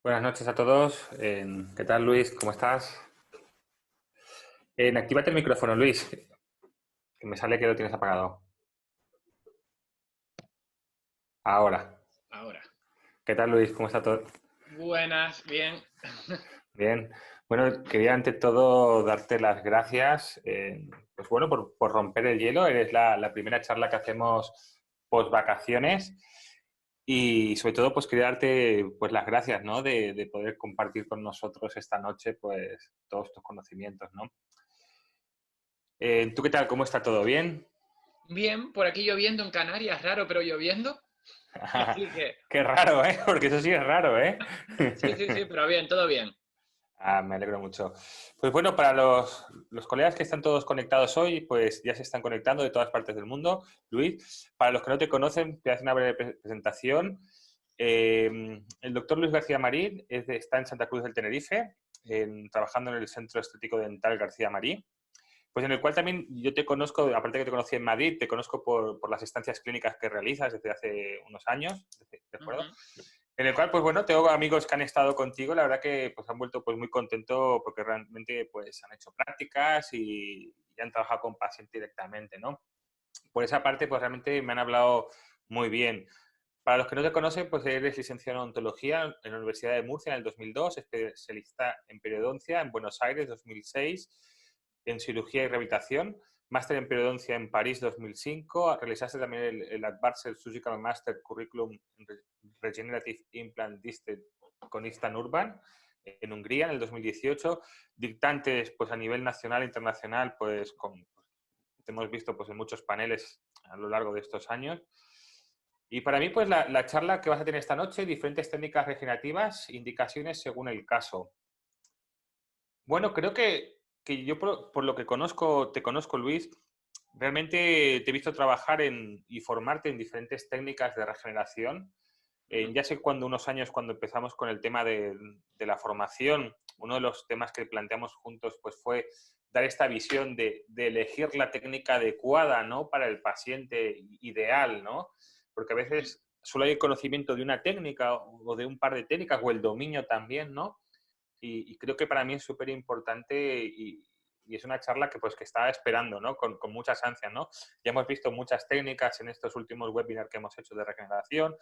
Buenas noches a todos. ¿Qué tal, Luis? ¿Cómo estás? Actívate el micrófono, Luis, que me sale que lo tienes apagado. Ahora. Ahora. ¿Qué tal, Luis? ¿Cómo está todo? Buenas, bien. Bien. Bueno, quería ante todo darte las gracias, pues bueno, por romper el hielo. Eres la primera charla que hacemos post vacaciones y sobre todo pues quería darte pues las gracias, ¿no? De poder compartir con nosotros esta noche pues todos tus conocimientos, ¿no? ¿Tú qué tal? ¿Cómo está todo? ¿Bien? Bien, por aquí lloviendo en Canarias, raro, pero lloviendo. Así que, Qué raro, ¿eh? Porque eso sí es raro, ¿eh? sí, sí, sí, pero bien, todo bien. Ah, me alegro mucho. Pues bueno, para los colegas que están todos conectados hoy, pues ya se están conectando de todas partes del mundo. Luis, para los que no te conocen, te hace una breve presentación. El doctor Luis García Marín está en Santa Cruz del Tenerife, trabajando en el Centro Estético Dental García Marí. Pues en el cual también yo te conozco, aparte de que te conocí en Madrid, te conozco por las estancias clínicas que realizas desde hace unos años, ¿de acuerdo? Ujú. En el cual, pues bueno, tengo amigos que han estado contigo, la verdad que pues han vuelto pues muy contentos porque realmente pues han hecho prácticas y han trabajado con pacientes directamente, ¿no? Por esa parte, pues realmente me han hablado muy bien. Para los que no te conocen, pues eres licenciado en odontología en la Universidad de Murcia en el 2002, especialista en periodoncia en Buenos Aires 2006, en cirugía y rehabilitación, máster en periodoncia en París 2005, realizaste también el Advanced Surgical Master Curriculum en Regenerative Implant Distance con Istan Urban en Hungría en el 2018, dictantes pues a nivel nacional e internacional, pues hemos visto pues en muchos paneles a lo largo de estos años. Y para mí, pues la charla que vas a tener esta noche, diferentes técnicas regenerativas, indicaciones según el caso. Bueno, creo que yo por lo que conozco, te conozco, Luis, realmente te he visto trabajar y formarte en diferentes técnicas de regeneración. Ujú. Ya sé cuando unos años, cuando empezamos con el tema de la formación, uno de los temas que planteamos juntos pues fue dar esta visión de elegir la técnica adecuada, ¿no? Para el paciente ideal, ¿no? Porque a Ujú. veces solo hay el conocimiento de una técnica o de un par de técnicas o el dominio también, ¿no? Y creo que para mí es súper importante y es una charla que pues que estaba esperando, ¿no? Con muchas ansias, ¿no? Ya hemos visto muchas técnicas en estos últimos webinars que hemos hecho de regeneración,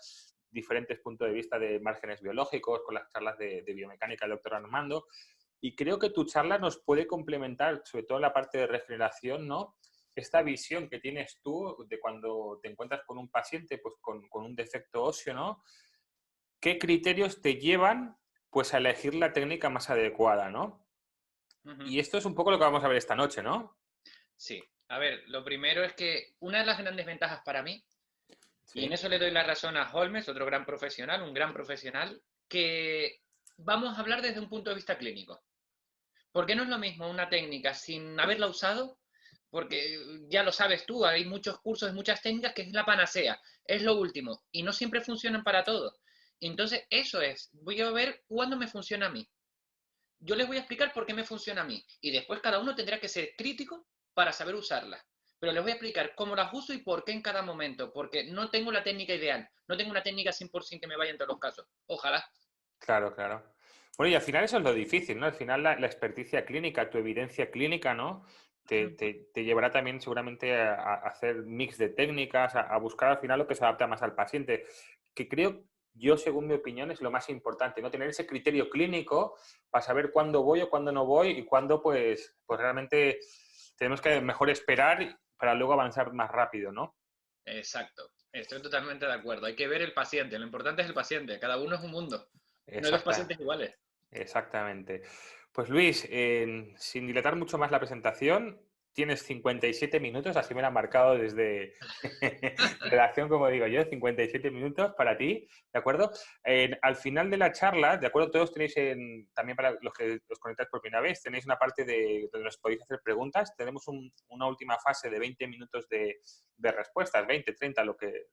diferentes puntos de vista de márgenes biológicos, con las charlas de biomecánica del doctor Armando, y creo que tu charla nos puede complementar, sobre todo en la parte de regeneración, ¿no? Esta visión que tienes tú de cuando te encuentras con un paciente pues con un defecto óseo, ¿no? ¿Qué criterios te llevan pues a elegir la técnica más adecuada, ¿no? Ujú. Y esto es un poco lo que vamos a ver esta noche, ¿no? Sí, a ver, lo primero es que una de las grandes ventajas para mí, y en Sí, eso le doy la razón a Holmes, otro gran profesional, un gran profesional, que vamos a hablar desde un punto de vista clínico. Porque no es lo mismo una técnica sin haberla usado, porque ya lo sabes tú, hay muchos cursos de muchas técnicas que es la panacea, es lo último, y no siempre funcionan para todo. Entonces, eso es, voy a ver cuándo me funciona a mí. Yo les voy a explicar por qué me funciona a mí, y después cada uno tendrá que ser crítico para saber usarla. Pero les voy a explicar cómo las uso y por qué en cada momento, porque no tengo la técnica ideal, no tengo una técnica 100% que me vaya en todos los casos. Ojalá. claro, claro. Bueno, y al final eso es lo difícil, ¿no? Al final la experticia clínica, tu evidencia clínica, ¿no? Te llevará también seguramente a hacer mix de técnicas, a buscar al final lo que se adapta más al paciente, que creo yo, según mi opinión, es lo más importante, ¿no? Tener ese criterio clínico para saber cuándo voy o cuándo no voy y cuándo, pues realmente tenemos que mejor esperar para luego avanzar más rápido, ¿no? Exacto, estoy totalmente de acuerdo. Hay que ver el paciente, lo importante es el paciente, cada uno es un mundo. No hay dos Exacta, pacientes iguales. exactamente. Pues Luis, sin dilatar mucho más la presentación, tienes 57 minutos, así me lo han marcado desde redacción, como digo yo, 57 minutos para ti, ¿de acuerdo? Al final de la charla, ¿de acuerdo? Todos tenéis, también para los que os conectáis por primera vez, tenéis una parte donde os podéis hacer preguntas. Tenemos una última fase de 20 minutos de respuestas, 20, 30, lo que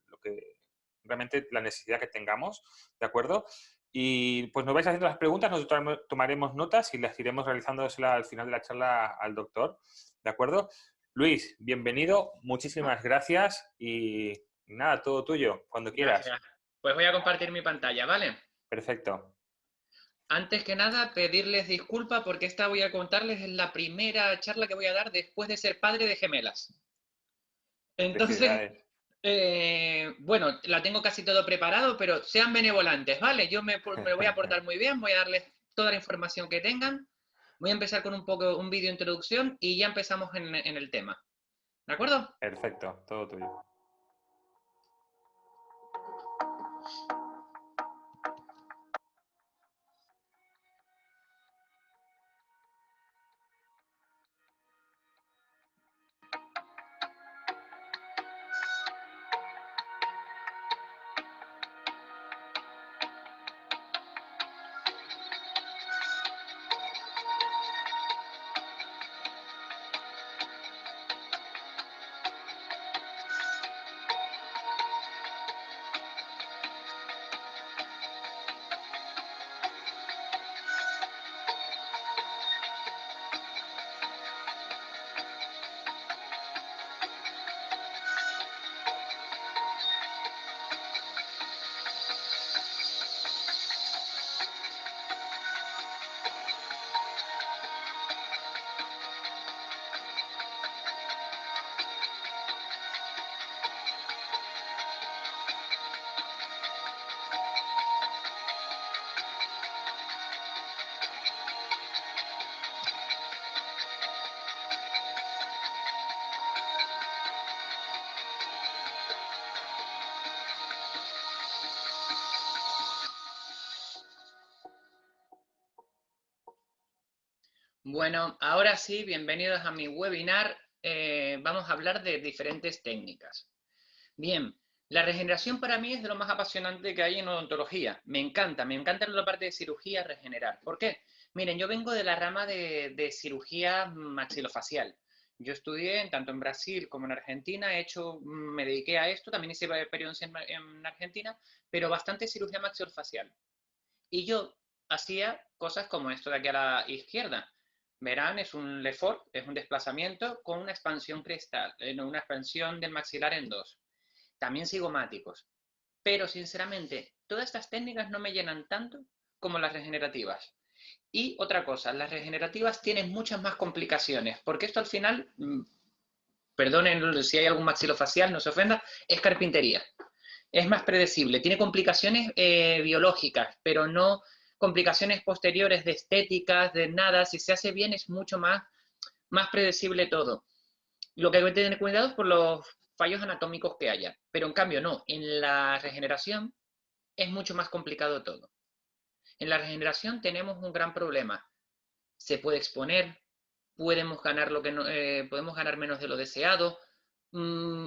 realmente la necesidad que tengamos, ¿de acuerdo? Y pues nos vais haciendo las preguntas, nosotros tomaremos notas y las iremos realizándoselas al final de la charla al doctor. ¿De acuerdo? Luis, bienvenido, muchísimas gracias y nada, todo tuyo, cuando quieras. Gracias. Pues voy a compartir mi pantalla, ¿vale? Perfecto. Antes que nada, pedirles disculpas porque esta voy a contarles es la primera charla que voy a dar después de ser padre de gemelas. Entonces, Felicidades. bueno, la tengo casi todo preparado, pero sean benevolentes, ¿vale? Yo me voy a portar muy bien, voy a darles toda la información que tengan. Voy a empezar con un vídeo introducción y ya empezamos en el tema. ¿De acuerdo? Perfecto, todo tuyo. Bueno, ahora sí, bienvenidos a mi webinar. Vamos a hablar de diferentes técnicas. Bien, la regeneración para mí es de lo más apasionante que hay en odontología. Me encanta la parte de cirugía regenerar. ¿Por qué? Miren, yo vengo de la rama de cirugía maxilofacial. Yo estudié tanto en Brasil como en Argentina, me dediqué a esto, también hice experiencia en Argentina, pero bastante cirugía maxilofacial. Y yo hacía cosas como esto de aquí a la izquierda. Verán, es un Lefort, es un desplazamiento con una expansión cristal, una expansión del maxilar en dos. También cigomáticos. Pero sinceramente, todas estas técnicas no me llenan tanto como las regenerativas. Y otra cosa, las regenerativas tienen muchas más complicaciones, porque esto al final, perdonen si hay algún maxilofacial, no se ofenda, es carpintería. Es más predecible, tiene complicaciones biológicas, pero no complicaciones posteriores de estéticas, de nada. Si se hace bien es mucho más predecible todo. Lo que hay que tener cuidado es por los fallos anatómicos que haya, pero en cambio no, en la regeneración es mucho más complicado todo. En la regeneración tenemos un gran problema. Se puede exponer, podemos ganar menos de lo deseado,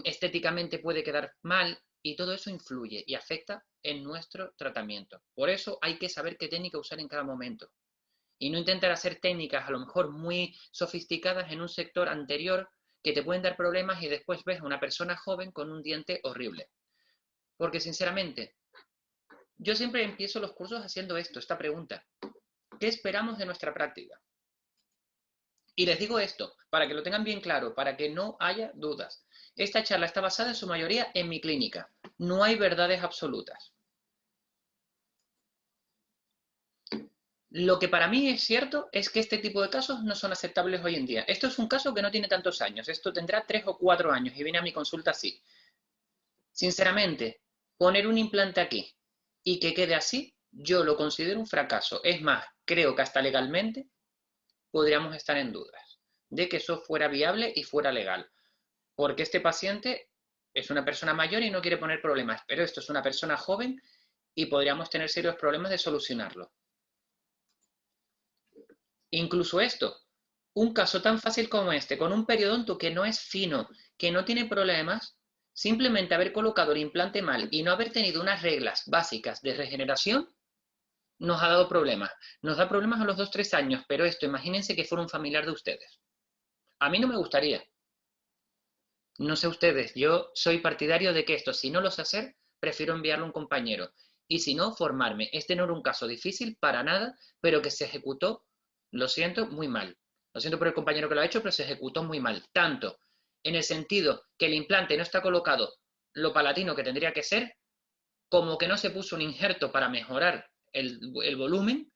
estéticamente puede quedar mal y todo eso influye y afecta en nuestro tratamiento. Por eso hay que saber qué técnica usar en cada momento y no intentar hacer técnicas a lo mejor muy sofisticadas en un sector anterior que te pueden dar problemas y después ves a una persona joven con un diente horrible. Porque sinceramente, yo siempre empiezo los cursos haciendo esta pregunta. ¿Qué esperamos de nuestra práctica? Y les digo esto, para que lo tengan bien claro, para que no haya dudas. Esta charla está basada en su mayoría en mi clínica. No hay verdades absolutas. Lo que para mí es cierto es que este tipo de casos no son aceptables hoy en día. Esto es un caso que no tiene tantos años, esto tendrá 3 o 4 años y viene a mi consulta así. Sinceramente, poner un implante aquí y que quede así, yo lo considero un fracaso. Es más, creo que hasta legalmente podríamos estar en dudas de que eso fuera viable y fuera legal. Porque este paciente es una persona mayor y no quiere poner problemas, pero esto es una persona joven y podríamos tener serios problemas de solucionarlo. Incluso esto, un caso tan fácil como este, con un periodonto que no es fino, que no tiene problemas, simplemente haber colocado el implante mal y no haber tenido unas reglas básicas de regeneración, nos ha dado problemas. Nos da problemas a los 2 o 3 años, pero esto, imagínense que fuera un familiar de ustedes. A mí no me gustaría. No sé ustedes, yo soy partidario de que esto, si no lo sé hacer, prefiero enviarlo a un compañero. Y si no, formarme. Este no era un caso difícil para nada, pero que se ejecutó, lo siento, muy mal. Lo siento por el compañero que lo ha hecho, pero se ejecutó muy mal. Tanto en el sentido que el implante no está colocado lo palatino que tendría que ser, como que no se puso un injerto para mejorar el volumen,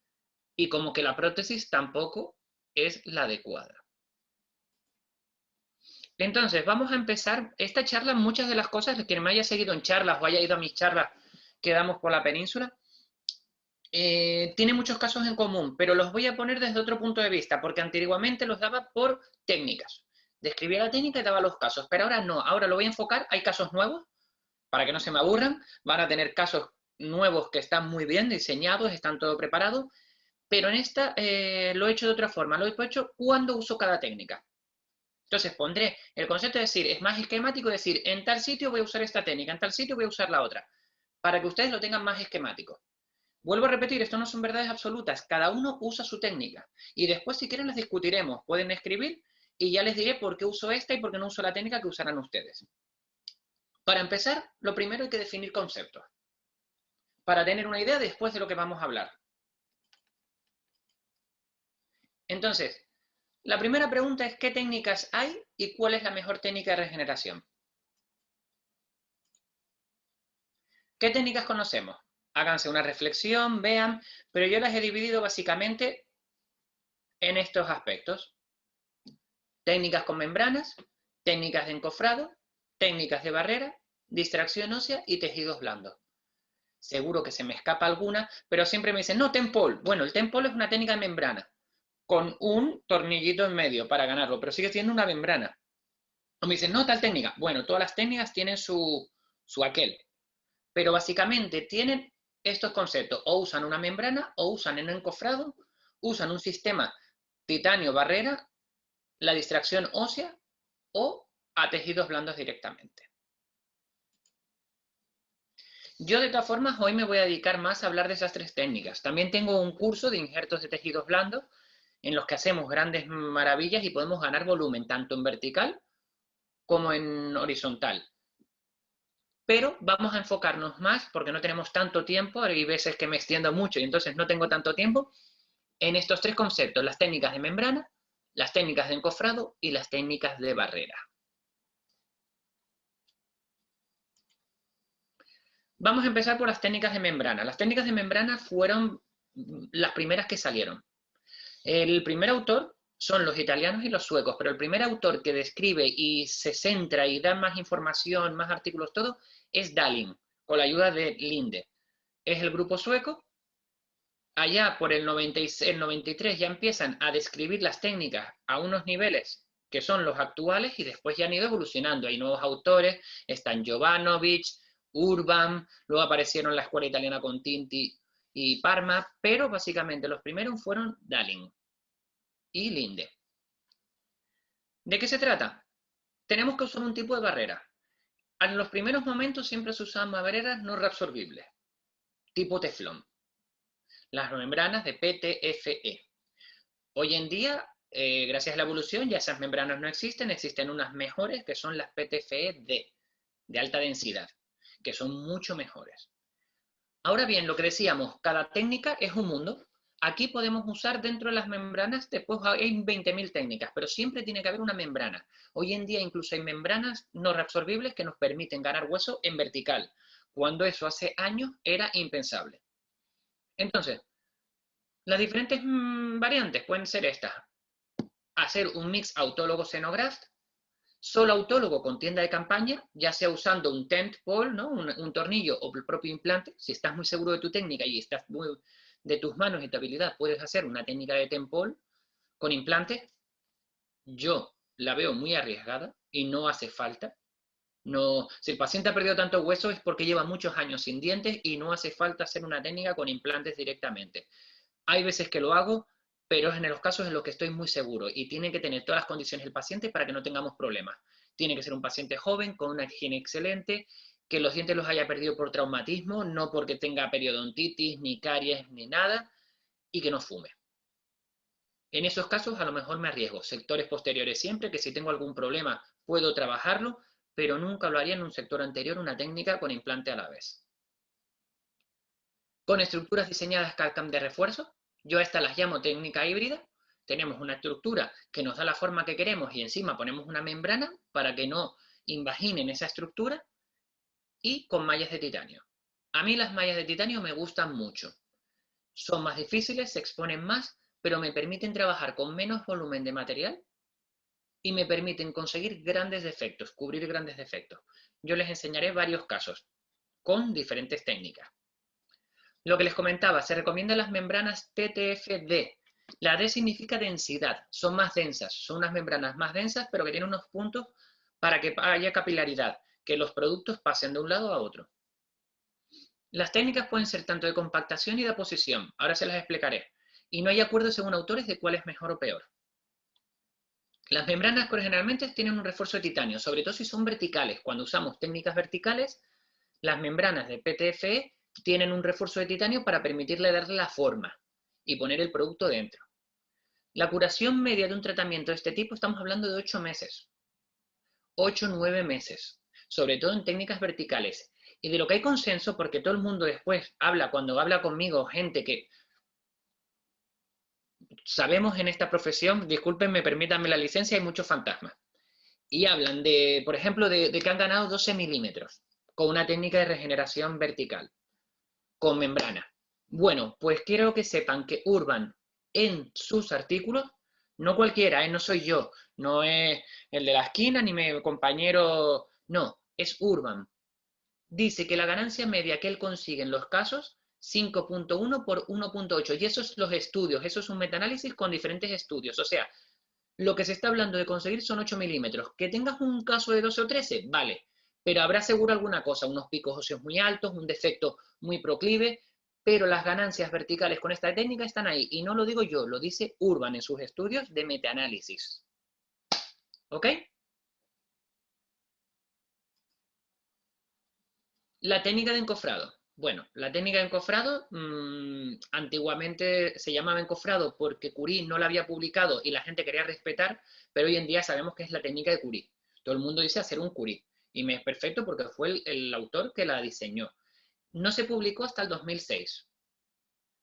y como que la prótesis tampoco es la adecuada. Entonces, vamos a empezar esta charla. Muchas de las cosas, quien me haya seguido en charlas o haya ido a mis charlas que damos por la península, tiene muchos casos en común, pero los voy a poner desde otro punto de vista, porque antiguamente los daba por técnicas. Describía la técnica y daba los casos, pero ahora no, ahora lo voy a enfocar, hay casos nuevos, para que no se me aburran, van a tener casos nuevos que están muy bien diseñados, están todo preparado, pero en esta lo he hecho de otra forma, lo he hecho cuando uso cada técnica. Entonces pondré el concepto de decir, es más esquemático decir, en tal sitio voy a usar esta técnica, en tal sitio voy a usar la otra, para que ustedes lo tengan más esquemático. Vuelvo a repetir, esto no son verdades absolutas, cada uno usa su técnica, y después si quieren las discutiremos, pueden escribir, y ya les diré por qué uso esta y por qué no uso la técnica que usarán ustedes. Para empezar, lo primero hay que definir conceptos, para tener una idea después de lo que vamos a hablar. Entonces, la primera pregunta es ¿qué técnicas hay y cuál es la mejor técnica de regeneración? ¿Qué técnicas conocemos? Háganse una reflexión, vean, pero yo las he dividido básicamente en estos aspectos. Técnicas con membranas, técnicas de encofrado, técnicas de barrera, distracción ósea y tejidos blandos. Seguro que se me escapa alguna, pero siempre me dicen, no, Tempol. Bueno, el Tempol es una técnica de membrana, con un tornillito en medio para ganarlo, pero sigue siendo una membrana. O me dicen, no, tal técnica. Bueno, todas las técnicas tienen su aquel. Pero básicamente tienen estos conceptos. O usan una membrana, o usan en encofrado, usan un sistema titanio barrera, la distracción ósea, o a tejidos blandos directamente. Yo de todas formas hoy me voy a dedicar más a hablar de esas tres técnicas. También tengo un curso de injertos de tejidos blandos en los que hacemos grandes maravillas y podemos ganar volumen tanto en vertical como en horizontal. Pero vamos a enfocarnos más, porque no tenemos tanto tiempo, hay veces que me extiendo mucho y entonces no tengo tanto tiempo, en estos tres conceptos, las técnicas de membrana, las técnicas de encofrado y las técnicas de barrera. Vamos a empezar por las técnicas de membrana. Las técnicas de membrana fueron las primeras que salieron. El primer autor son los italianos y los suecos, pero el primer autor que describe y se centra y da más información, más artículos, todo, es Dalin, con la ayuda de Linde. Es el grupo sueco. Allá por el 93 ya empiezan a describir las técnicas a unos niveles que son los actuales y después ya han ido evolucionando. Hay nuevos autores, están Jovanovic, Urban, luego aparecieron la escuela italiana con Tinti y Parma, pero básicamente los primeros fueron Dalin y Linde. ¿De qué se trata? Tenemos que usar un tipo de barrera. En los primeros momentos siempre se usaban barreras no reabsorbibles, tipo teflón. Las membranas de PTFE. Hoy en día, gracias a la evolución, ya esas membranas no existen, existen unas mejores que son las PTFE-D, de alta densidad, que son mucho mejores. Ahora bien, lo que decíamos, cada técnica es un mundo. Aquí podemos usar dentro de las membranas, después hay 20.000 técnicas, pero siempre tiene que haber una membrana. Hoy en día incluso hay membranas no reabsorbibles que nos permiten ganar hueso en vertical, cuando eso hace años era impensable. Entonces, las diferentes variantes pueden ser estas. Hacer un mix autólogo-xenograft, solo autólogo con tienda de campaña, ya sea usando un tent pole, ¿no? un tornillo o el propio implante. Si estás muy seguro de tu técnica y estás muy de tus manos y tu habilidad, puedes hacer una técnica de tent pole con implante. Yo la veo muy arriesgada y no hace falta. No, si el paciente ha perdido tanto hueso es porque lleva muchos años sin dientes y no hace falta hacer una técnica con implantes directamente. Hay veces que lo hago, pero es en los casos en los que estoy muy seguro y tiene que tener todas las condiciones el paciente para que no tengamos problemas. Tiene que ser un paciente joven, con una higiene excelente, que los dientes los haya perdido por traumatismo, no porque tenga periodontitis, ni caries, ni nada, y que no fume. En esos casos a lo mejor me arriesgo. Sectores posteriores siempre, que si tengo algún problema puedo trabajarlo, pero nunca lo haría en un sector anterior una técnica con implante a la vez. Con estructuras diseñadas CAD/CAM de refuerzo, yo a estas las llamo técnica híbrida. Tenemos una estructura que nos da la forma que queremos y encima ponemos una membrana para que no invaginen esa estructura, y con mallas de titanio. A mí las mallas de titanio me gustan mucho. son más difíciles, se exponen más, pero me permiten trabajar con menos volumen de material y me permiten conseguir grandes defectos, cubrir grandes defectos. Yo les enseñaré varios casos con diferentes técnicas. Lo que les comentaba, se recomiendan las membranas PTFD. La D significa densidad, son más densas, son unas membranas más densas, pero que tienen unos puntos para que haya capilaridad, que los productos pasen de un lado a otro. Las técnicas pueden ser tanto de compactación y de aposición, ahora se las explicaré, y no hay acuerdo según autores de cuál es mejor o peor. Las membranas generalmente tienen un refuerzo de titanio, sobre todo si son verticales. Cuando usamos técnicas verticales, las membranas de PTFE tienen un refuerzo de titanio para permitirle darle la forma y poner el producto dentro. La curación media de un tratamiento de este tipo estamos hablando de 8 meses. 8 o 9 meses, sobre todo en técnicas verticales. Y de lo que hay consenso, porque todo el mundo después habla, cuando habla conmigo, gente que sabemos en esta profesión, discúlpenme, permítanme la licencia, hay muchos fantasmas. Y hablan de, por ejemplo, de que han ganado 12 milímetros con una técnica de regeneración vertical, con membrana. Bueno, pues quiero que sepan que Urban en sus artículos, no cualquiera, no soy yo, no es el de la esquina ni mi compañero, no, es Urban. Dice que la ganancia media que él consigue en los casos, 5.1 por 1.8, y eso es los estudios, eso es un metaanálisis con diferentes estudios, o sea, lo que se está hablando de conseguir son 8 milímetros. Que tengas un caso de 12 o 13, vale, pero habrá seguro alguna cosa, unos picos óseos muy altos, un defecto muy proclive, pero las ganancias verticales con esta técnica están ahí, y no lo digo yo, lo dice Urban en sus estudios de metaanálisis. ¿Ok? La técnica de encofrado. Bueno, la técnica de encofrado antiguamente se llamaba encofrado porque Curie no la había publicado y la gente quería respetar, pero hoy en día sabemos que es la técnica de Curie. Todo el mundo dice hacer un Curie y me es perfecto porque fue el autor que la diseñó. No se publicó hasta el 2006.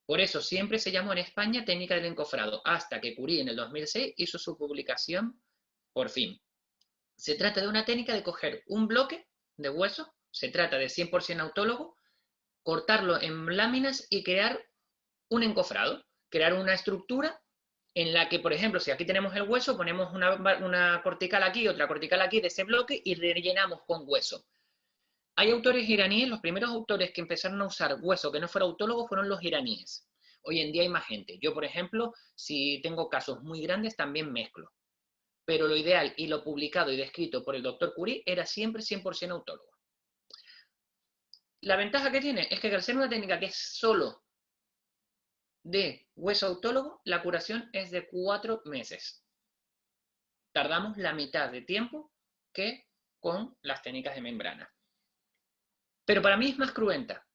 Por eso siempre se llamó en España técnica del encofrado, hasta que Curie en el 2006 hizo su publicación por fin. Se trata de una técnica de coger un bloque de hueso, se trata de 100% autólogo, cortarlo en láminas y crear un encofrado, crear una estructura en la que, por ejemplo, si aquí tenemos el hueso, ponemos una cortical aquí, otra cortical aquí de ese bloque y rellenamos con hueso. Hay autores iraníes, los primeros autores que empezaron a usar hueso que no fuera autólogo fueron los iraníes. Hoy en día hay más gente. Yo, por ejemplo, si tengo casos muy grandes, también mezclo. Pero lo ideal y lo publicado y descrito por el doctor Curie era siempre 100% autólogo. La ventaja que tiene es que al ser una técnica que es solo de hueso autólogo, la curación es de 4 meses. Tardamos la mitad de tiempo que con las técnicas de membrana. Pero para mí es más cruenta,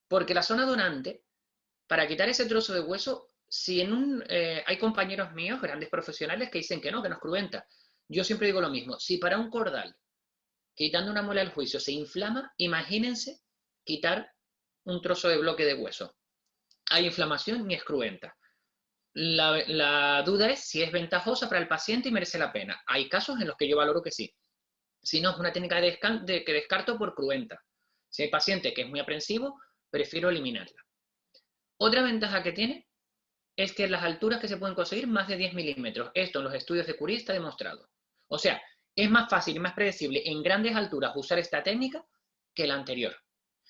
porque la zona donante, para quitar ese trozo de hueso, si hay compañeros míos, grandes profesionales, que dicen que no es cruenta. Yo siempre digo lo mismo, si para un cordal, quitando una muela del juicio, se inflama, imagínense quitar un trozo de bloque de hueso. Hay inflamación y es cruenta. La duda es si es ventajosa para el paciente y merece la pena. Hay casos en los que yo valoro que sí. Si no, es una técnica que descarto por cruenta. Si hay paciente que es muy aprensivo, prefiero eliminarla. Otra ventaja que tiene es que las alturas que se pueden conseguir más de 10 milímetros. Esto en los estudios de Curie está demostrado. O sea, es más fácil y más predecible en grandes alturas usar esta técnica que la anterior.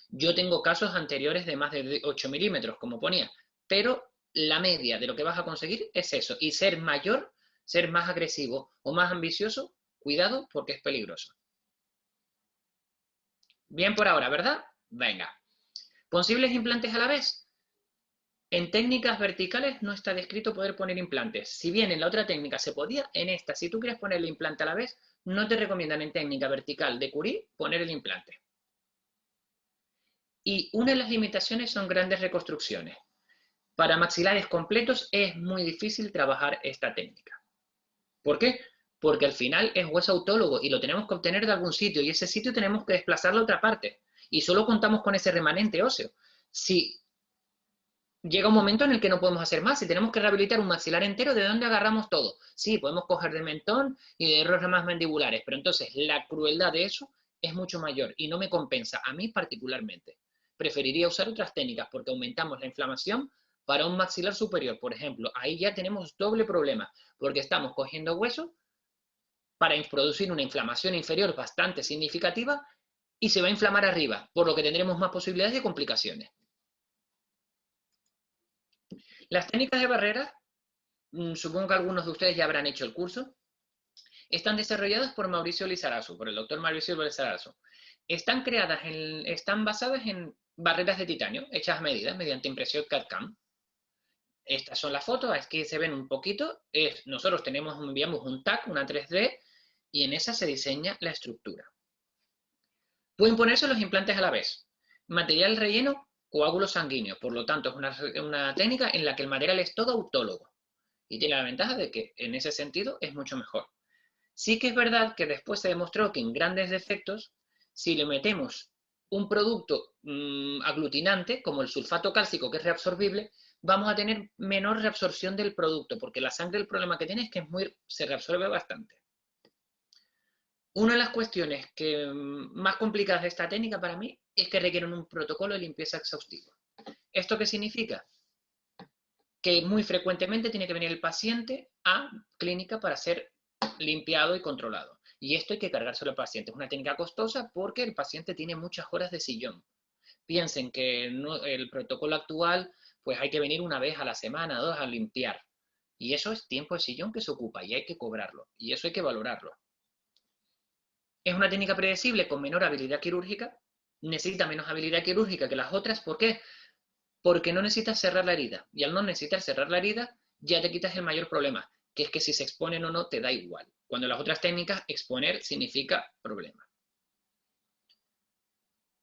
Yo tengo casos anteriores de más de 8 milímetros, como ponía, pero la media de lo que vas a conseguir es eso. Y ser mayor, ser más agresivo o más ambicioso, cuidado porque es peligroso. Bien por ahora, ¿verdad? Venga. ¿Posibles implantes a la vez? En técnicas verticales no está descrito poder poner implantes. Si bien en la otra técnica se podía, en esta, si tú quieres poner el implante a la vez, no te recomiendan en técnica vertical de Curie poner el implante. Y una de las limitaciones son grandes reconstrucciones. Para maxilares completos es muy difícil trabajar esta técnica. ¿Por qué? Porque al final es hueso autólogo y lo tenemos que obtener de algún sitio y ese sitio tenemos que desplazarlo a otra parte y solo contamos con ese remanente óseo. Si llega un momento en el que no podemos hacer más, si tenemos que rehabilitar un maxilar entero, ¿de dónde agarramos todo? Sí, podemos coger de mentón y de ramas mandibulares, pero entonces la crueldad de eso es mucho mayor y no me compensa a mí particularmente. Preferiría usar otras técnicas porque aumentamos la inflamación para un maxilar superior, por ejemplo, ahí ya tenemos doble problema, porque estamos cogiendo hueso para producir una inflamación inferior bastante significativa y se va a inflamar arriba, por lo que tendremos más posibilidades de complicaciones. Las técnicas de barrera, supongo que algunos de ustedes ya habrán hecho el curso, están desarrolladas por Mauricio Lizarazu, por el doctor Mauricio Lizarazu. Están basadas en barreras de titanio, hechas a medida, mediante impresión CAD-CAM. Estas son las fotos, aquí se ven un poquito. Nosotros enviamos un TAC, una 3D, y en esa se diseña la estructura. Pueden ponerse los implantes a la vez. Material relleno, coágulo sanguíneo. Por lo tanto, es una técnica en la que el material es todo autólogo. Y tiene la ventaja de que, en ese sentido, es mucho mejor. Sí que es verdad que después se demostró que en grandes defectos, si le metemos un producto aglutinante, como el sulfato cálcico, que es reabsorbible, vamos a tener menor reabsorción del producto, porque la sangre el problema que tiene es que se reabsorbe bastante. Una de las cuestiones más complicadas de esta técnica para mí es que requieren un protocolo de limpieza exhaustivo. ¿Esto qué significa? Que muy frecuentemente tiene que venir el paciente a clínica para ser limpiado y controlado. Y esto hay que cargárselo al paciente. Es una técnica costosa porque el paciente tiene muchas horas de sillón. Piensen que el protocolo actual, pues hay que venir una vez a la semana, 2 a limpiar. Y eso es tiempo de sillón que se ocupa y hay que cobrarlo. Y eso hay que valorarlo. Es una técnica predecible con menor habilidad quirúrgica. Necesita menos habilidad quirúrgica que las otras. ¿Por qué? Porque no necesitas cerrar la herida. Y al no necesitar cerrar la herida, ya te quitas el mayor problema, que es que si se exponen o no te da igual. Cuando las otras técnicas, exponer significa problema.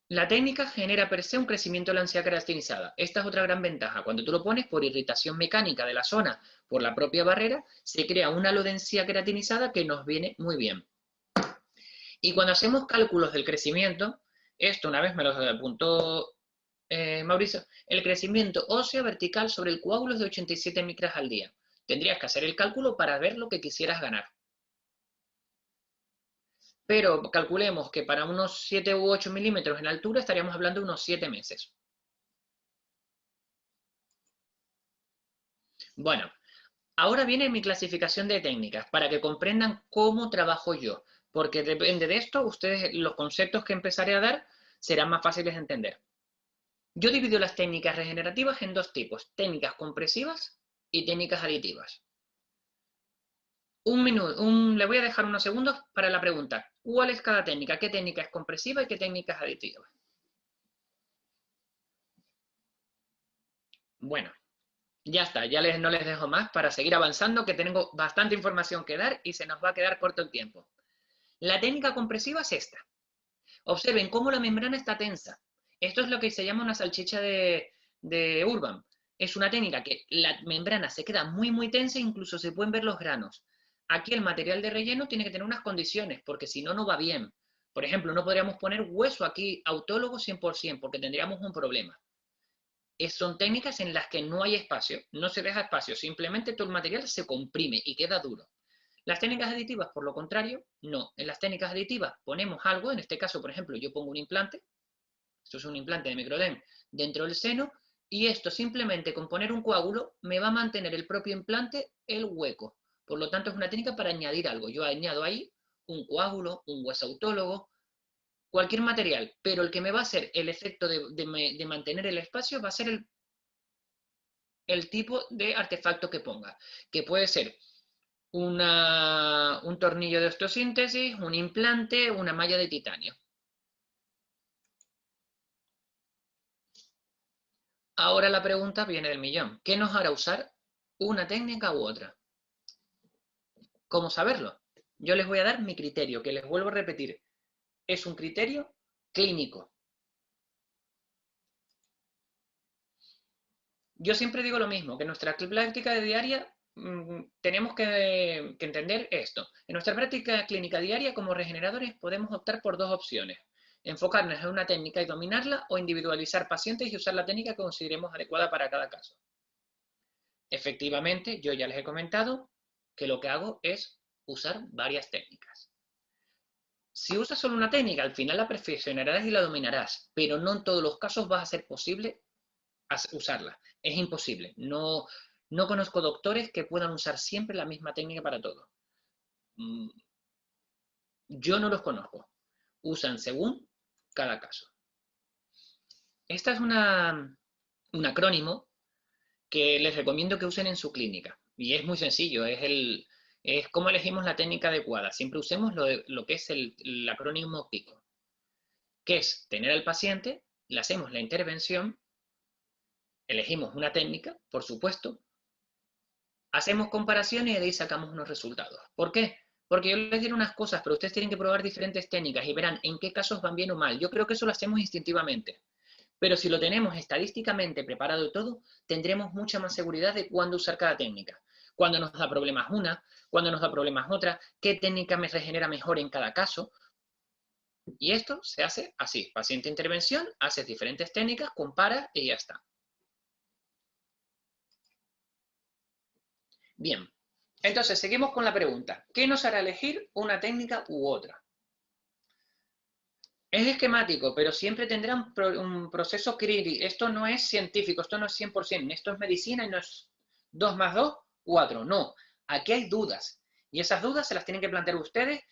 La técnica genera per se un crecimiento de la ansiedad queratinizada. Esta es otra gran ventaja. Cuando tú lo pones por irritación mecánica de la zona, por la propia barrera, se crea una alodensia queratinizada que nos viene muy bien. Y cuando hacemos cálculos del crecimiento, esto una vez me lo apuntó Mauricio, el crecimiento óseo vertical sobre el coágulo es de 87 micras al día. Tendrías que hacer el cálculo para ver lo que quisieras ganar. Pero calculemos que para unos 7 u 8 milímetros en altura estaríamos hablando de unos 7 meses. Bueno, ahora viene mi clasificación de técnicas para que comprendan cómo trabajo yo. Porque depende de esto, ustedes, los conceptos que empezaré a dar serán más fáciles de entender. Yo divido las técnicas regenerativas en dos tipos, técnicas compresivas y técnicas aditivas. Le voy a dejar unos segundos para la pregunta. ¿Cuál es cada técnica? ¿Qué técnica es compresiva y qué técnica es aditiva? Bueno, ya está, no les dejo más para seguir avanzando, que tengo bastante información que dar y se nos va a quedar corto el tiempo. La técnica compresiva es esta. Observen cómo la membrana está tensa. Esto es lo que se llama una salchicha de Urban. Es una técnica que la membrana se queda muy, muy tensa e incluso se pueden ver los granos. Aquí el material de relleno tiene que tener unas condiciones, porque si no, no va bien. Por ejemplo, no podríamos poner hueso aquí autólogo 100%, porque tendríamos un problema. Son técnicas en las que no hay espacio, no se deja espacio, simplemente todo el material se comprime y queda duro. Las técnicas aditivas, por lo contrario, no. En las técnicas aditivas ponemos algo, en este caso, por ejemplo, yo pongo un implante, esto es un implante de microdem dentro del seno, y esto simplemente con poner un coágulo me va a mantener el propio implante el hueco. Por lo tanto, es una técnica para añadir algo. Yo añado ahí un coágulo, un hueso autólogo, cualquier material, pero el que me va a hacer el efecto de mantener el espacio va a ser el tipo de artefacto que ponga, que puede ser un tornillo de osteosíntesis, un implante, una malla de titanio. Ahora la pregunta viene del millón. ¿Qué nos hará usar una técnica u otra? ¿Cómo saberlo? Yo les voy a dar mi criterio, que les vuelvo a repetir. Es un criterio clínico. Yo siempre digo lo mismo, que en nuestra práctica diaria tenemos que entender esto. En nuestra práctica clínica diaria, como regeneradores, podemos optar por dos opciones. Enfocarnos en una técnica y dominarla, o individualizar pacientes y usar la técnica que consideremos adecuada para cada caso. Efectivamente, yo ya les he comentado que lo que hago es usar varias técnicas. Si usas solo una técnica, al final la perfeccionarás y la dominarás, pero no en todos los casos va a ser posible usarla. Es imposible. No, no conozco doctores que puedan usar siempre la misma técnica para todo. Yo no los conozco. Usan según cada caso. Esta es un acrónimo que les recomiendo que usen en su clínica. Y es muy sencillo, es cómo elegimos la técnica adecuada. Siempre usemos lo que es el acrónimo PICO, que es tener al paciente, le hacemos la intervención, elegimos una técnica, por supuesto, hacemos comparaciones y de ahí sacamos unos resultados. ¿Por qué? Porque yo les diré unas cosas, pero ustedes tienen que probar diferentes técnicas y verán en qué casos van bien o mal. Yo creo que eso lo hacemos instintivamente. Pero si lo tenemos estadísticamente preparado y todo, tendremos mucha más seguridad de cuándo usar cada técnica. Cuándo nos da problemas una, cuándo nos da problemas otra, qué técnica me regenera mejor en cada caso. Y esto se hace así. Paciente intervención, haces diferentes técnicas, compara y ya está. Bien. Entonces, seguimos con la pregunta. ¿Qué nos hará elegir una técnica u otra? Es esquemático, pero siempre tendrá un proceso crítico. Esto no es científico, esto no es 100%, esto es medicina y no es 2 más 2, 4. No, aquí hay dudas. Y esas dudas se las tienen que plantear ustedes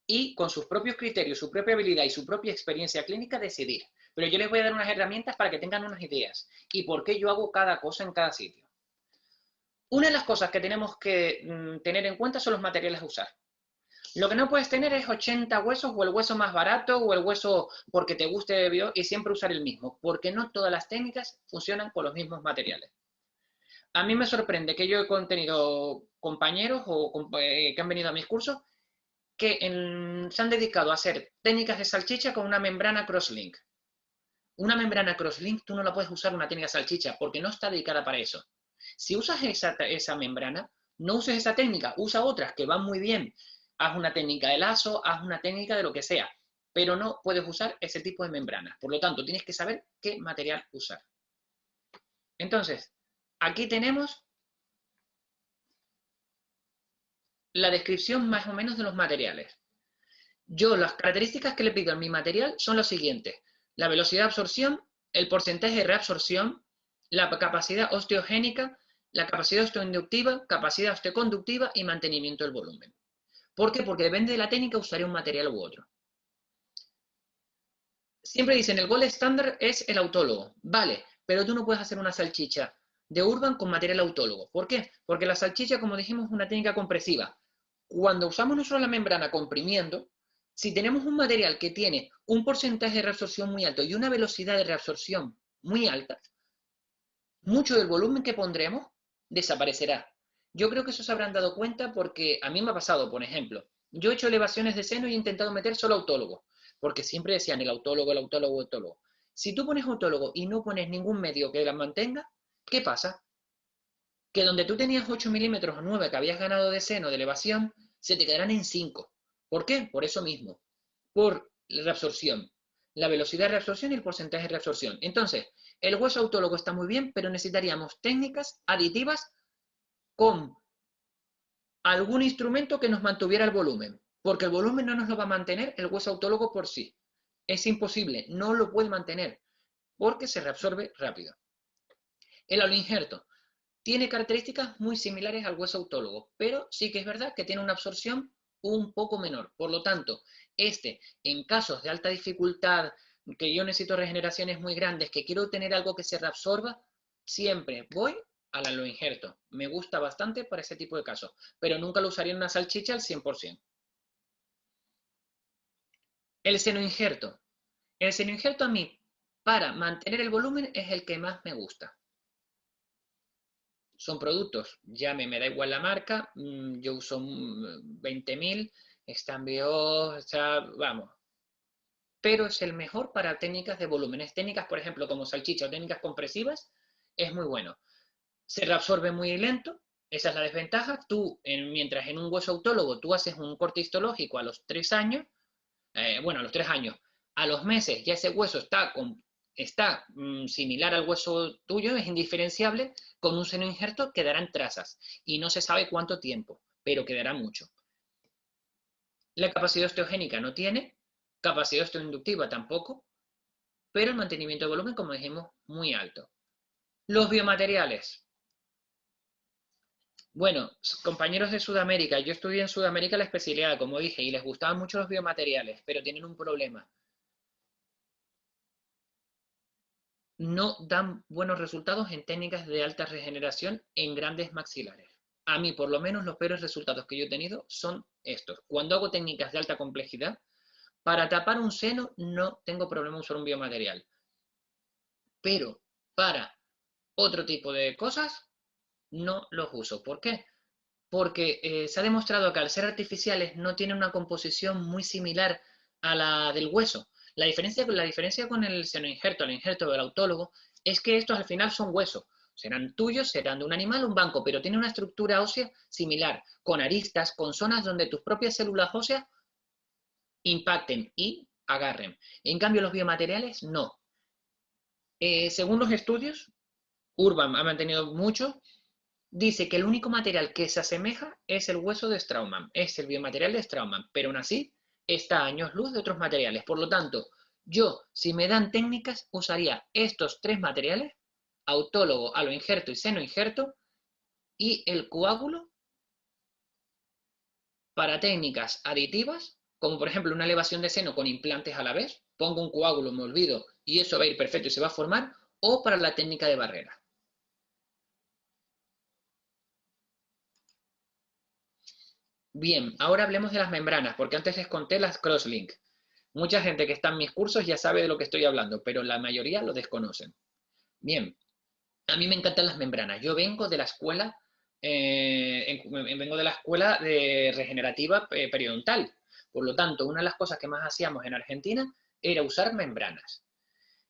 y con sus propios criterios, su propia habilidad y su propia experiencia clínica decidir. Pero yo les voy a dar unas herramientas para que tengan unas ideas y por qué yo hago cada cosa en cada sitio. Una de las cosas que tenemos que tener en cuenta son los materiales a usar. Lo que no puedes tener es 80 huesos o el hueso más barato o el hueso porque te guste y siempre usar el mismo, porque no todas las técnicas funcionan con los mismos materiales. A mí me sorprende que yo he tenido compañeros que han venido a mis cursos que se han dedicado a hacer técnicas de salchicha con una membrana crosslink. Una membrana crosslink tú no la puedes usar una técnica de salchicha porque no está dedicada para eso. Si usas esa membrana, no uses esa técnica, usa otras que van muy bien. Haz una técnica de lazo, haz una técnica de lo que sea, pero no puedes usar ese tipo de membranas. Por lo tanto, tienes que saber qué material usar. Entonces, aquí tenemos la descripción más o menos de los materiales. Yo las características que le pido en mi material son las siguientes. La velocidad de absorción, el porcentaje de reabsorción, la capacidad osteogénica, la capacidad osteoinductiva, capacidad osteoconductiva y mantenimiento del volumen. ¿Por qué? Porque depende de la técnica usaré un material u otro. Siempre dicen, el gold estándar es el autólogo. Vale, pero tú no puedes hacer una salchicha de Urban con material autólogo. ¿Por qué? Porque la salchicha, como dijimos, es una técnica compresiva. Cuando usamos nosotros la membrana comprimiendo, si tenemos un material que tiene un porcentaje de reabsorción muy alto y una velocidad de reabsorción muy alta, mucho del volumen que pondremos desaparecerá. Yo creo que eso se habrán dado cuenta porque a mí me ha pasado, por ejemplo, yo he hecho elevaciones de seno y he intentado meter solo autólogo, porque siempre decían el autólogo, el autólogo, el autólogo. Si tú pones autólogo y no pones ningún medio que la mantenga, ¿qué pasa? Que donde tú tenías 8 milímetros o 9 que habías ganado de seno de elevación, se te quedarán en 5. ¿Por qué? Por eso mismo. Por la reabsorción. La velocidad de reabsorción y el porcentaje de reabsorción. Entonces, el hueso autólogo está muy bien, pero necesitaríamos técnicas aditivas con algún instrumento que nos mantuviera el volumen. Porque el volumen no nos lo va a mantener el hueso autólogo por sí. Es imposible, no lo puede mantener, porque se reabsorbe rápido. El aloinjerto tiene características muy similares al hueso autólogo, pero sí que es verdad que tiene una absorción un poco menor. Por lo tanto, en casos de alta dificultad, que yo necesito regeneraciones muy grandes, que quiero tener algo que se reabsorba, siempre voy al aloinjerto. Me gusta bastante para ese tipo de casos, pero nunca lo usaría en una salchicha al 100%. El senoinjerto. El senoinjerto a mí, para mantener el volumen, es el que más me gusta. Son productos, me da igual la marca, yo uso 20.000, están BO, o sea, vamos. Pero es el mejor para técnicas de volúmenes. Técnicas, por ejemplo, como salchicha o técnicas compresivas, es muy bueno. Se reabsorbe muy lento, esa es la desventaja. Mientras en un hueso autólogo tú haces un corte histológico a los 3 años, a los 3 años, a los meses ya ese hueso está similar al hueso tuyo, es indiferenciable, con un seno injerto quedarán trazas y no se sabe cuánto tiempo, pero quedará mucho. La capacidad osteogénica no tiene, capacidad osteoinductiva tampoco, pero el mantenimiento de volumen, como dijimos, muy alto. Los biomateriales. Bueno, compañeros de Sudamérica, yo estudié en Sudamérica la especialidad, como dije, y les gustaban mucho los biomateriales, pero tienen un problema. No dan buenos resultados en técnicas de alta regeneración en grandes maxilares. A mí, por lo menos, los peores resultados que yo he tenido son estos. Cuando hago técnicas de alta complejidad, para tapar un seno no tengo problema en usar un biomaterial. Pero para otro tipo de cosas, no los uso. ¿Por qué? Porque se ha demostrado que al ser artificiales no tienen una composición muy similar a la del hueso. La diferencia con el senoinjerto, el injerto del autólogo, es que estos al final son huesos. Serán tuyos, serán de un animal o un banco, pero tienen una estructura ósea similar, con aristas, con zonas donde tus propias células óseas impacten y agarren. En cambio, los biomateriales no. Según los estudios, Urban ha mantenido mucho, dice que el único material que se asemeja es el hueso de Straumann, es el biomaterial de Straumann, pero aún así está a años luz de otros materiales. Por lo tanto, yo, si me dan técnicas, usaría estos tres materiales, autólogo, aloinjerto y senoinjerto, y el coágulo para técnicas aditivas, como por ejemplo una elevación de seno con implantes a la vez, pongo un coágulo, me olvido, y eso va a ir perfecto y se va a formar, o para la técnica de barrera. Bien, ahora hablemos de las membranas, porque antes les conté las crosslink. Mucha gente que está en mis cursos ya sabe de lo que estoy hablando, pero la mayoría lo desconocen. Bien, a mí me encantan las membranas. Yo vengo de la escuela, de regenerativa periodontal. Por lo tanto, una de las cosas que más hacíamos en Argentina era usar membranas.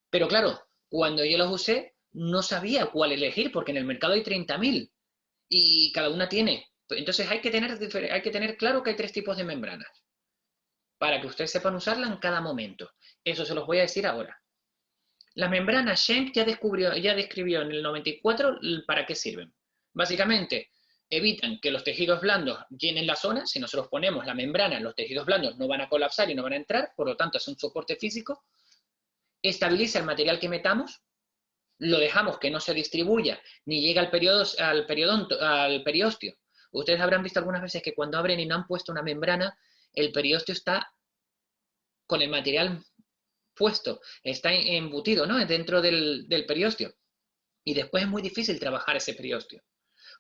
Pero claro, cuando yo las usé, no sabía cuál elegir, porque en el mercado hay 30.000 y cada una tiene. Entonces hay que tener claro que hay tres tipos de membranas para que ustedes sepan usarla en cada momento. Eso se los voy a decir ahora. Las membranas Schenck ya describió en el 94 para qué sirven. Básicamente, evitan que los tejidos blandos llenen la zona. Si nosotros ponemos la membrana, los tejidos blandos no van a colapsar y no van a entrar, por lo tanto es un soporte físico. Estabiliza el material que metamos, lo dejamos que no se distribuya ni llegue al periósteo. Ustedes habrán visto algunas veces que cuando abren y no han puesto una membrana, el periósteo está con el material puesto, está embutido, ¿no? Dentro del periósteo. Y después es muy difícil trabajar ese periósteo.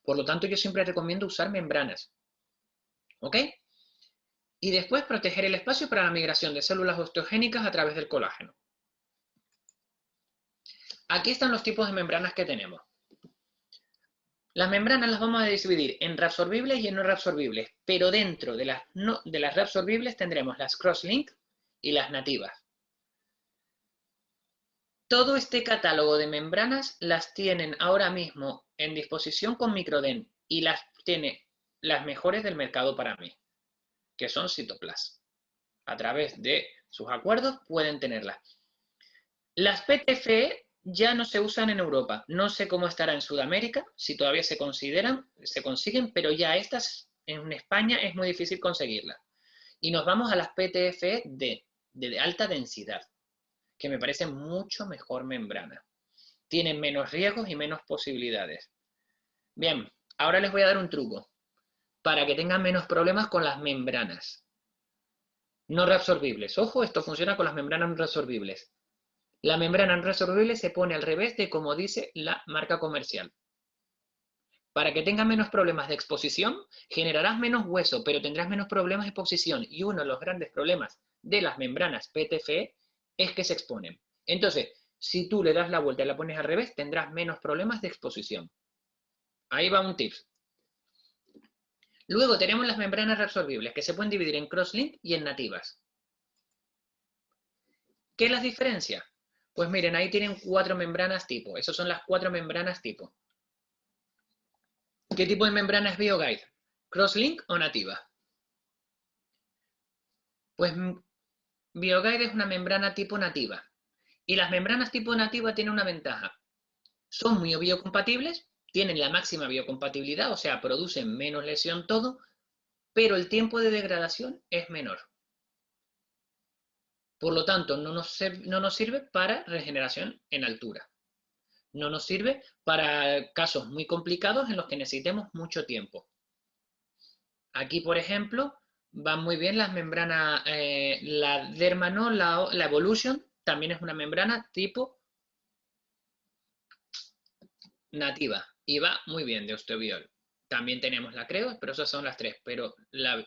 Por lo tanto, yo siempre recomiendo usar membranas. ¿Ok? Y después proteger el espacio para la migración de células osteogénicas a través del colágeno. Aquí están los tipos de membranas que tenemos. Las membranas las vamos a dividir en reabsorbibles y en no reabsorbibles, pero dentro de las reabsorbibles tendremos las crosslink y las nativas. Todo este catálogo de membranas las tienen ahora mismo en disposición con Microdent y las tiene las mejores del mercado para mí, que son Cytoplas. A través de sus acuerdos pueden tenerlas. Las PTFE ya no se usan en Europa. No sé cómo estará en Sudamérica, si todavía se consiguen, pero ya estas en España es muy difícil conseguirlas. Y nos vamos a las PTFE de alta densidad, que me parece mucho mejor membrana. Tienen menos riesgos y menos posibilidades. Bien, ahora les voy a dar un truco para que tengan menos problemas con las membranas no reabsorbibles. Ojo, esto funciona con las membranas no reabsorbibles. La membrana no reabsorbible se pone al revés de como dice la marca comercial. Para que tengas menos problemas de exposición, generarás menos hueso, pero tendrás menos problemas de exposición. Y uno de los grandes problemas de las membranas PTFE es que se exponen. Entonces, si tú le das la vuelta y la pones al revés, tendrás menos problemas de exposición. Ahí va un tip. Luego tenemos las membranas reabsorbibles, que se pueden dividir en crosslink y en nativas. ¿Qué las diferencia? Pues miren, ahí tienen 4 membranas tipo. Esas son las 4 membranas tipo. ¿Qué tipo de membrana es BioGuide? ¿Crosslink o nativa? Pues BioGuide es una membrana tipo nativa. Y las membranas tipo nativa tienen una ventaja. Son muy biocompatibles, tienen la máxima biocompatibilidad, o sea, producen menos lesión todo, pero el tiempo de degradación es menor. Por lo tanto, no nos sirve para regeneración en altura. No nos sirve para casos muy complicados en los que necesitemos mucho tiempo. Aquí, por ejemplo, van muy bien las membranas, la Derma-No, la Evolution, también es una membrana tipo nativa y va muy bien de osteobiol. También tenemos la Creo, pero esas son las tres. Pero la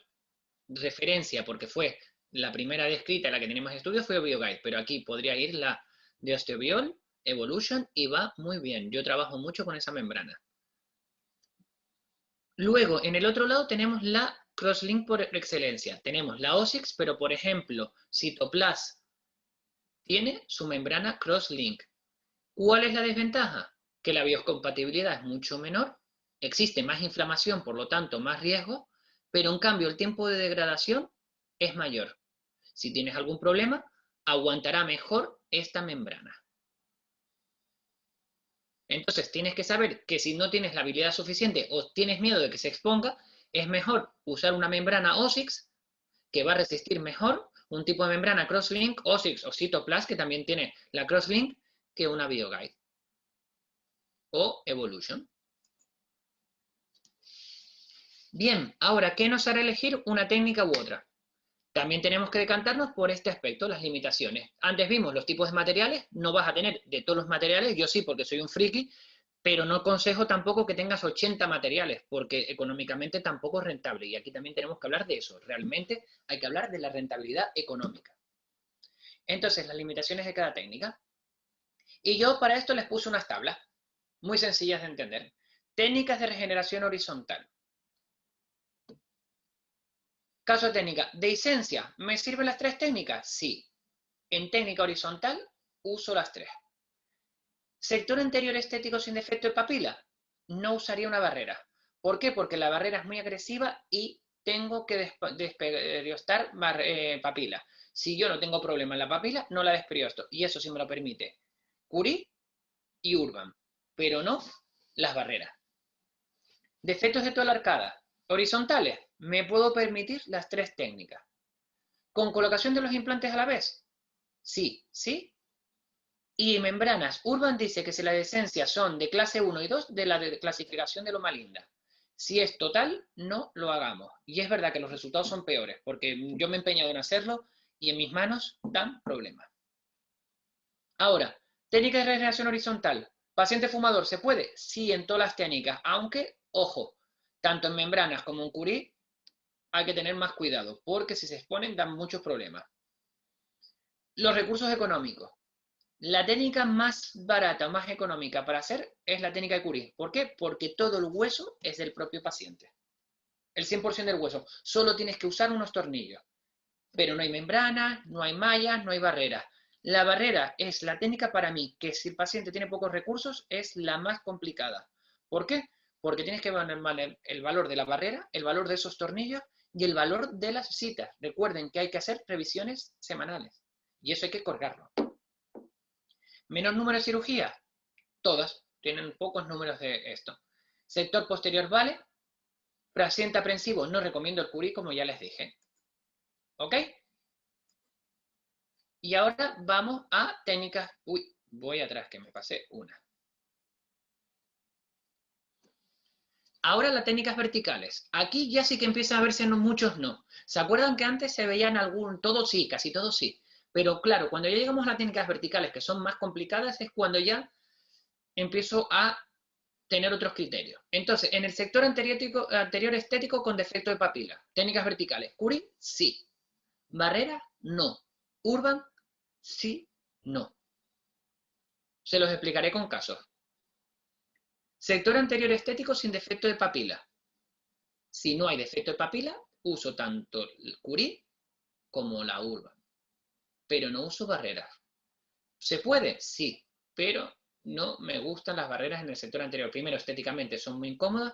referencia, porque fue la primera descrita, la que tenemos estudios, fue BioGuide, pero aquí podría ir la de osteobiol, Evolution, y va muy bien. Yo trabajo mucho con esa membrana. Luego, en el otro lado tenemos la crosslink por excelencia. Tenemos la OSIX, pero por ejemplo, Cytoplas tiene su membrana crosslink. ¿Cuál es la desventaja? Que la biocompatibilidad es mucho menor, existe más inflamación, por lo tanto más riesgo, pero en cambio el tiempo de degradación es mayor. Si tienes algún problema, aguantará mejor esta membrana. Entonces tienes que saber que si no tienes la habilidad suficiente o tienes miedo de que se exponga, es mejor usar una membrana OSIX que va a resistir mejor un tipo de membrana crosslink, OSIX o Cytoplas, que también tiene la crosslink, que una BioGuide o Evolution. Bien, ahora, ¿qué nos hará elegir una técnica u otra? También tenemos que decantarnos por este aspecto, las limitaciones. Antes vimos los tipos de materiales, no vas a tener de todos los materiales, yo sí porque soy un friki, pero no aconsejo tampoco que tengas 80 materiales, porque económicamente tampoco es rentable. Y aquí también tenemos que hablar de eso. Realmente hay que hablar de la rentabilidad económica. Entonces, las limitaciones de cada técnica. Y yo para esto les puse unas tablas, muy sencillas de entender. Técnicas de regeneración horizontal. Caso de técnica. Dehiscencia. ¿Me sirven las tres técnicas? Sí. En técnica horizontal, uso las tres. Sector anterior estético sin defecto de papila. No usaría una barrera. ¿Por qué? Porque la barrera es muy agresiva y tengo que desperiostar papila. Si yo no tengo problema en la papila, no la desperiosto. Y eso sí me lo permite Curie y Urban, pero no las barreras. Defectos de toda la arcada. Horizontales. Me puedo permitir las tres técnicas. ¿Con colocación de los implantes a la vez? Sí, sí. Y membranas. Urban dice que si las esencias son de clase 1 y 2, de la clasificación de Loma Linda. Si es total, no lo hagamos. Y es verdad que los resultados son peores, porque yo me he empeñado en hacerlo y en mis manos dan problemas. Ahora, técnica de regeneración horizontal. ¿Paciente fumador se puede? Sí, en todas las técnicas, aunque, ojo, tanto en membranas como en Curie hay que tener más cuidado, porque si se exponen dan muchos problemas. Los recursos económicos. La técnica más barata o más económica para hacer es la técnica de Curie. ¿Por qué? Porque todo el hueso es del propio paciente. El 100% del hueso. Solo tienes que usar unos tornillos. Pero no hay membranas, no hay mallas, no hay barreras. La barrera es la técnica para mí, que si el paciente tiene pocos recursos, es la más complicada. ¿Por qué? Porque tienes que ver el valor de la barrera, el valor de esos tornillos y el valor de las citas. Recuerden que hay que hacer revisiones semanales. Y eso hay que colgarlo. Menor número de cirugías. Todas tienen pocos números de esto. Sector posterior vale. Paciente aprensivo, no recomiendo el Curie, como ya les dije. ¿Ok? Y ahora vamos a técnicas. Uy, voy atrás, que me pasé una. Ahora las técnicas verticales. Aquí ya sí que empieza a verse muchos no. ¿Se acuerdan que antes se veían todos sí, casi todos sí? Pero claro, cuando ya llegamos a las técnicas verticales, que son más complicadas, es cuando ya empiezo a tener otros criterios. Entonces, en el sector anterior estético con defecto de papila, técnicas verticales. Curie, sí. Barrera, no. Urban, sí, no. Se los explicaré con casos. Sector anterior estético sin defecto de papila. Si no hay defecto de papila, uso tanto el Curie como la Urban. Pero no uso barreras. ¿Se puede? Sí, pero no me gustan las barreras en el sector anterior. Primero, estéticamente son muy incómodas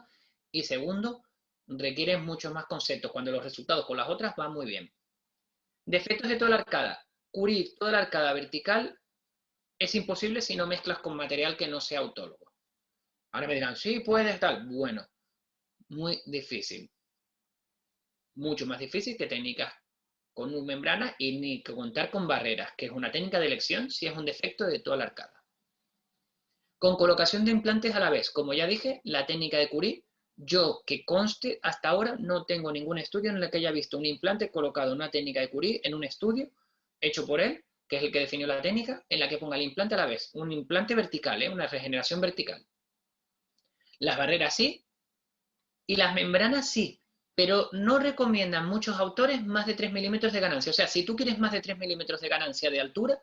y segundo, requieren muchos más conceptos cuando los resultados con las otras van muy bien. Defectos de toda la arcada. Cubrir toda la arcada vertical es imposible si no mezclas con material que no sea autólogo. Ahora me dirán, sí, puedes, tal. Bueno, muy difícil. Mucho más difícil que técnicas con membrana y ni que contar con barreras, que es una técnica de elección si es un defecto de toda la arcada. con colocación de implantes a la vez. Como ya dije, la técnica de Curie, yo que conste, hasta ahora no tengo ningún estudio en el que haya visto un implante colocado en una técnica de Curie en un estudio hecho por él, que es el que definió la técnica, en la que ponga el implante a la vez. Un implante vertical, una regeneración vertical. Las barreras sí, y las membranas sí, pero no recomiendan muchos autores más de 3 milímetros de ganancia. O sea, si tú quieres más de 3 milímetros de ganancia de altura,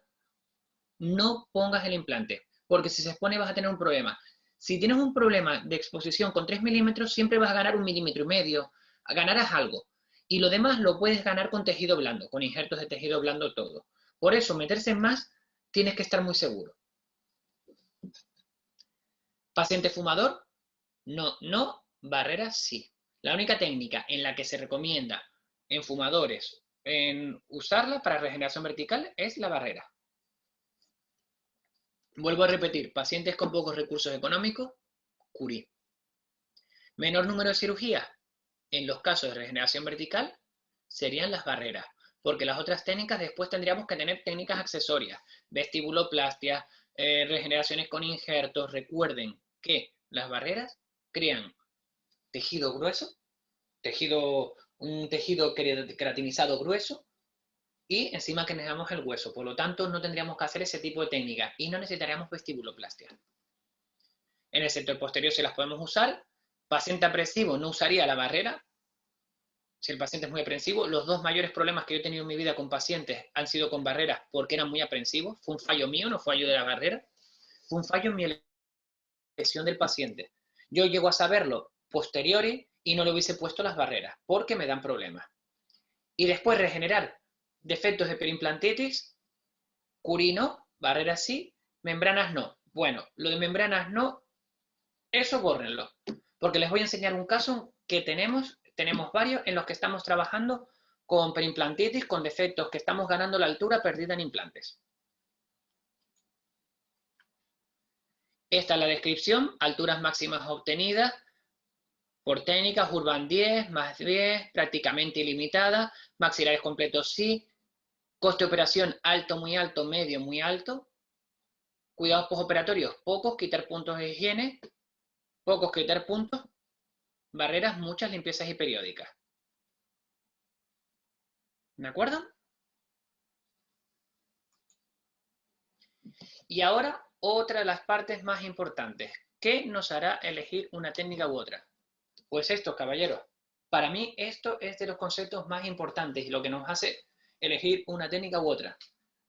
no pongas el implante, porque si se expone vas a tener un problema. Si tienes un problema de exposición con 3 milímetros, siempre vas a ganar 1,5 milímetros, ganarás algo. Y lo demás lo puedes ganar con tejido blando, con injertos de tejido blando todo. Por eso, meterse en más, tienes que estar muy seguro. Paciente fumador, no, barreras sí. La única técnica en la que se recomienda en fumadores en usarla para regeneración vertical es la barrera. Vuelvo a repetir, pacientes con pocos recursos económicos, Curie. Menor número de cirugías, en los casos de regeneración vertical, serían las barreras, porque las otras técnicas después tendríamos que tener técnicas accesorias, vestibuloplastia, regeneraciones con injertos. Recuerden que las barreras crean tejido grueso, un tejido queratinizado grueso, y encima que necesitamos el hueso. Por lo tanto, no tendríamos que hacer ese tipo de técnicas y no necesitaríamos vestibuloplastia. En el sector posterior se las podemos usar. Paciente apresivo no usaría la barrera. Si el paciente es muy aprensivo, los dos mayores problemas que yo he tenido en mi vida con pacientes han sido con barreras porque eran muy aprensivos. Fue un fallo mío, no fue fallo de la barrera. Fue un fallo en mi elección del paciente. Yo llego a saberlo posteriori y no le hubiese puesto las barreras porque me dan problemas. Y después regenerar defectos de perimplantitis, Curie no, barreras sí, membranas no. Bueno, lo de membranas no, eso bórrenlo, porque les voy a enseñar un caso que tenemos varios en los que estamos trabajando con perimplantitis, con defectos que estamos ganando la altura perdida en implantes. Esta es la descripción, alturas máximas obtenidas por técnicas, Urban 10, más 10, prácticamente ilimitada, maxilares completos sí, coste de operación alto, muy alto, medio, muy alto, cuidados postoperatorios pocos, quitar puntos de higiene, pocos quitar puntos, barreras muchas, limpiezas y periódicas. ¿De acuerdo? Y ahora, otra de las partes más importantes. ¿Qué nos hará elegir una técnica u otra? Pues esto, caballeros. Para mí esto es de los conceptos más importantes y lo que nos hace elegir una técnica u otra.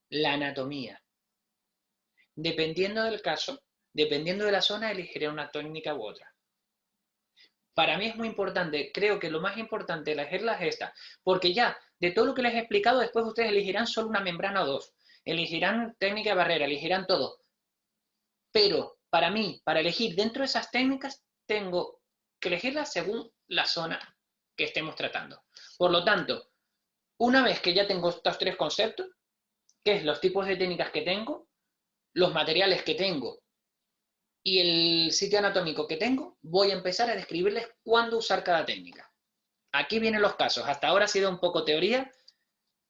La anatomía. Dependiendo del caso, dependiendo de la zona, elegiré una técnica u otra. Para mí es muy importante, creo que lo más importante de elegirla es esta, porque ya de todo lo que les he explicado, después ustedes elegirán solo una membrana o dos, elegirán técnica de barrera, elegirán todo. Pero para mí, para elegir dentro de esas técnicas, tengo que elegirlas según la zona que estemos tratando. Por lo tanto, una vez que ya tengo estos tres conceptos, que es los tipos de técnicas que tengo, los materiales que tengo y el sitio anatómico que tengo, voy a empezar a describirles cuándo usar cada técnica. Aquí vienen los casos. Hasta ahora ha sido un poco teoría,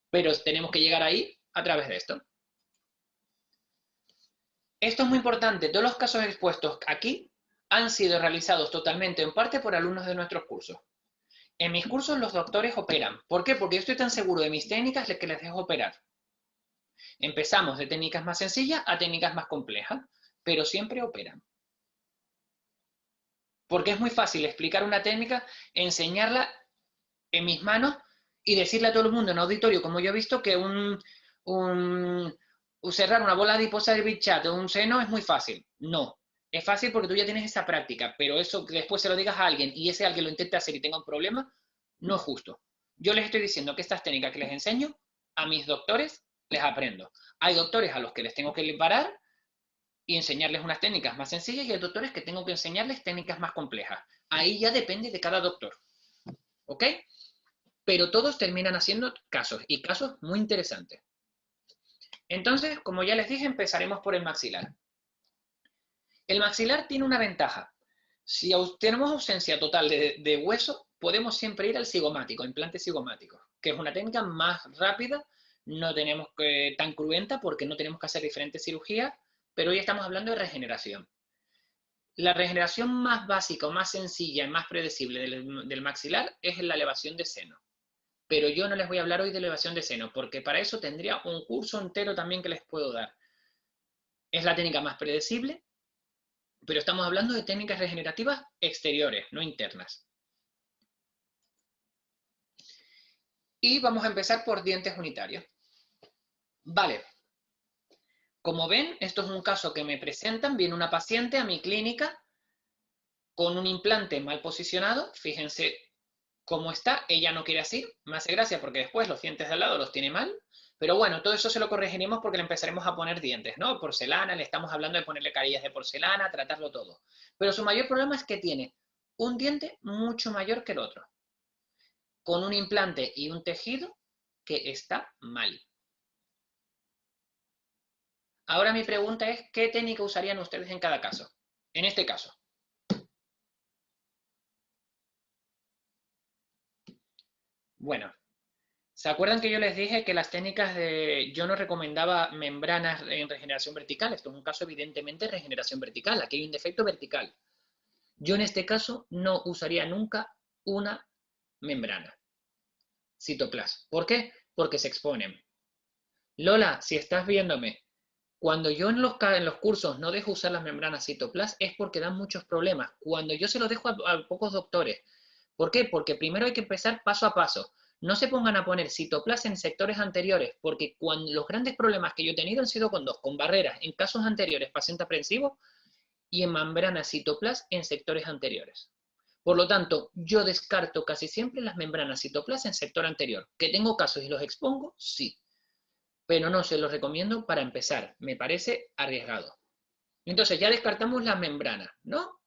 pero tenemos que llegar ahí a través de esto. Esto es muy importante. Todos los casos expuestos aquí han sido realizados totalmente en parte por alumnos de nuestros cursos. En mis cursos los doctores operan. ¿Por qué? Porque yo estoy tan seguro de mis técnicas que les dejo operar. Empezamos de técnicas más sencillas a técnicas más complejas, pero siempre operan. Porque es muy fácil explicar una técnica, enseñarla en mis manos y decirle a todo el mundo en auditorio, como yo he visto, que cerrar una bola adiposa del bichat o un seno es muy fácil. No, es fácil porque tú ya tienes esa práctica, pero eso que después se lo digas a alguien y ese alguien lo intente hacer y tenga un problema, no es justo. Yo les estoy diciendo que estas técnicas que les enseño, a mis doctores les aprendo. Hay doctores a los que les tengo que parar y enseñarles unas técnicas más sencillas y hay doctores que tengo que enseñarles técnicas más complejas. Ahí ya depende de cada doctor. ¿Ok? Pero todos terminan haciendo casos y casos muy interesantes. Entonces, como ya les dije, empezaremos por el maxilar. El maxilar tiene una ventaja. Si tenemos ausencia total de hueso, podemos siempre ir al cigomático, implante cigomático, que es una técnica más rápida, no tenemos tan cruenta porque no tenemos que hacer diferentes cirugías, pero hoy estamos hablando de regeneración. La regeneración más básica, o más sencilla y más predecible del maxilar es la elevación de seno. Pero yo no les voy a hablar hoy de elevación de seno, porque para eso tendría un curso entero también que les puedo dar. Es la técnica más predecible, pero estamos hablando de técnicas regenerativas exteriores, no internas. Y vamos a empezar por dientes unitarios. Vale. Como ven, esto es un caso que me presentan. Viene una paciente a mi clínica con un implante mal posicionado. Fíjense cómo está. Ella no quiere así. Me hace gracia porque después los dientes de al lado los tiene mal. Pero bueno, todo eso se lo corregiremos porque le empezaremos a poner dientes, ¿no? Porcelana, le estamos hablando de ponerle carillas de porcelana, tratarlo todo. Pero su mayor problema es que tiene un diente mucho mayor que el otro, con un implante y un tejido que está mal. Ahora mi pregunta es, ¿qué técnica usarían ustedes en cada caso? En este caso. Bueno, ¿se acuerdan que yo les dije que las técnicas de... Yo no recomendaba membranas en regeneración vertical? Esto es un caso evidentemente de regeneración vertical. Aquí hay un defecto vertical. Yo en este caso no usaría nunca una membrana Cytoplas. ¿Por qué? Porque se exponen. Lola, si estás viéndome, cuando yo en los cursos no dejo usar las membranas Cytoplas es porque dan muchos problemas. Cuando yo se los dejo a pocos doctores. ¿Por qué? Porque primero hay que empezar paso a paso. No se pongan a poner Cytoplas en sectores anteriores, porque los grandes problemas que yo he tenido han sido con barreras en casos anteriores, paciente aprensivo, y en membranas Cytoplas en sectores anteriores. Por lo tanto, yo descarto casi siempre las membranas Cytoplas en sector anterior. ¿Que tengo casos y los expongo? Sí. Pero no se los recomiendo para empezar. Me parece arriesgado. Entonces ya descartamos las membranas, ¿no?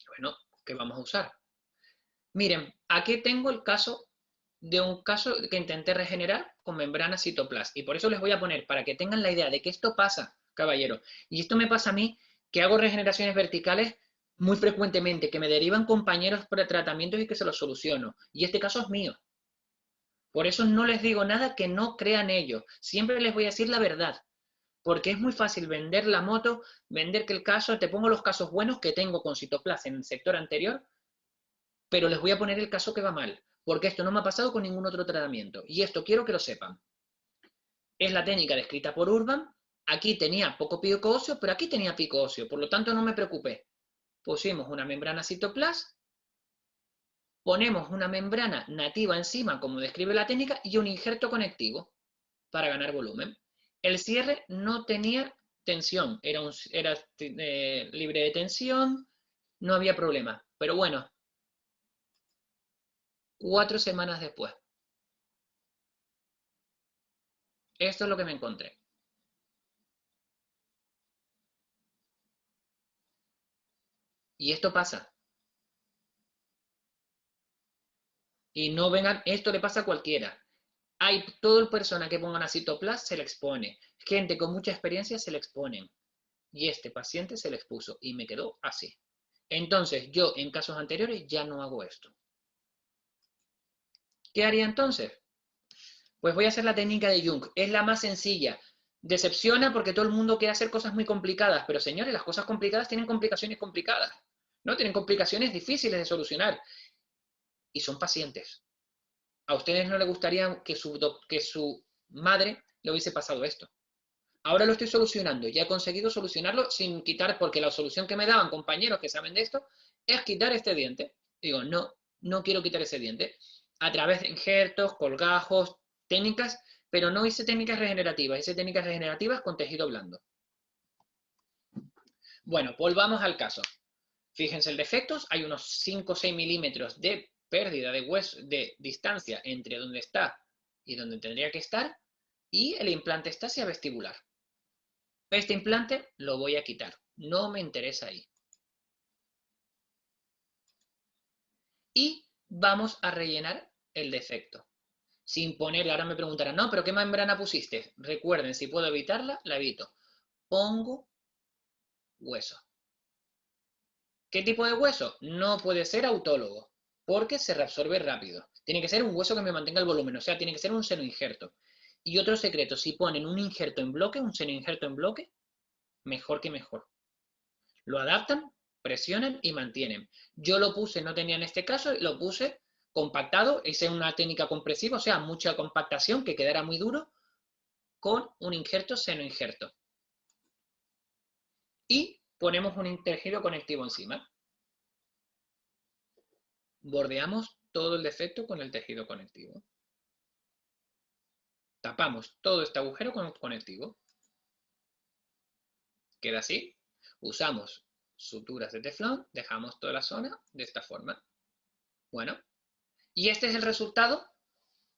Bueno, ¿qué vamos a usar? Miren, aquí tengo el caso de un caso que intenté regenerar con membrana Cytoplas. Y por eso les voy a poner, para que tengan la idea de que esto pasa, caballero. Y esto me pasa a mí, que hago regeneraciones verticales muy frecuentemente, que me derivan compañeros para tratamientos y que se los soluciono. Y este caso es mío. Por eso no les digo nada que no crean ellos. Siempre les voy a decir la verdad. Porque es muy fácil vender la moto, vender que el caso, te pongo los casos buenos que tengo con Cytoplas en el sector anterior, pero les voy a poner el caso que va mal, porque esto no me ha pasado con ningún otro tratamiento, y esto quiero que lo sepan. Es la técnica descrita por Urban, aquí tenía poco pico óseo, pero aquí tenía pico óseo, por lo tanto no me preocupé. Pusimos una membrana Cytoplas, ponemos una membrana nativa encima, como describe la técnica, y un injerto conectivo para ganar volumen. El cierre no tenía tensión, era libre de tensión, no había problema. Pero bueno, 4 semanas después. Esto es lo que me encontré. Y esto pasa. Y no vengan, esto le pasa a cualquiera. Hay toda persona que pongan a Cytoplas se le expone. Gente con mucha experiencia se le exponen. Y este paciente se le expuso y me quedó así. Entonces, yo en casos anteriores ya no hago esto. ¿Qué haría entonces? Pues voy a hacer la técnica de Jung. Es la más sencilla. Decepciona porque todo el mundo quiere hacer cosas muy complicadas. Pero señores, las cosas complicadas tienen complicaciones complicadas. ¿No? Tienen complicaciones difíciles de solucionar. Y son pacientes. ¿A ustedes no les gustaría que su madre le hubiese pasado esto? Ahora lo estoy solucionando. Ya he conseguido solucionarlo sin quitar, porque la solución que me daban compañeros que saben de esto es quitar este diente. Digo, no, no quiero quitar ese diente. A través de injertos, colgajos, técnicas, pero no hice técnicas regenerativas. Hice técnicas regenerativas con tejido blando. Bueno, volvamos al caso. Fíjense el defecto. Hay unos 5 o 6 milímetros de pérdida de hueso, de distancia entre donde está y donde tendría que estar. Y el implante está hacia vestibular. Este implante lo voy a quitar. No me interesa ahí. Y vamos a rellenar el defecto. Sin poner, ahora me preguntarán, no, pero ¿qué membrana pusiste? Recuerden, si puedo evitarla, la evito. Pongo hueso. ¿Qué tipo de hueso? No puede ser autólogo, porque se reabsorbe rápido. Tiene que ser un hueso que me mantenga el volumen, o sea, tiene que ser un senoinjerto. Y otro secreto, si ponen un injerto en bloque, un senoinjerto en bloque, mejor que mejor. Lo adaptan presionan y mantienen. Yo lo puse, no tenía en este caso, lo puse compactado, hice una técnica compresiva, o sea, mucha compactación, que quedara muy duro, con un injerto seno-injerto. Y ponemos un tejido conectivo encima. Bordeamos todo el defecto con el tejido conectivo. Tapamos todo este agujero con el conectivo. Queda así. Usamos suturas de teflón, dejamos toda la zona de esta forma. Bueno, y este es el resultado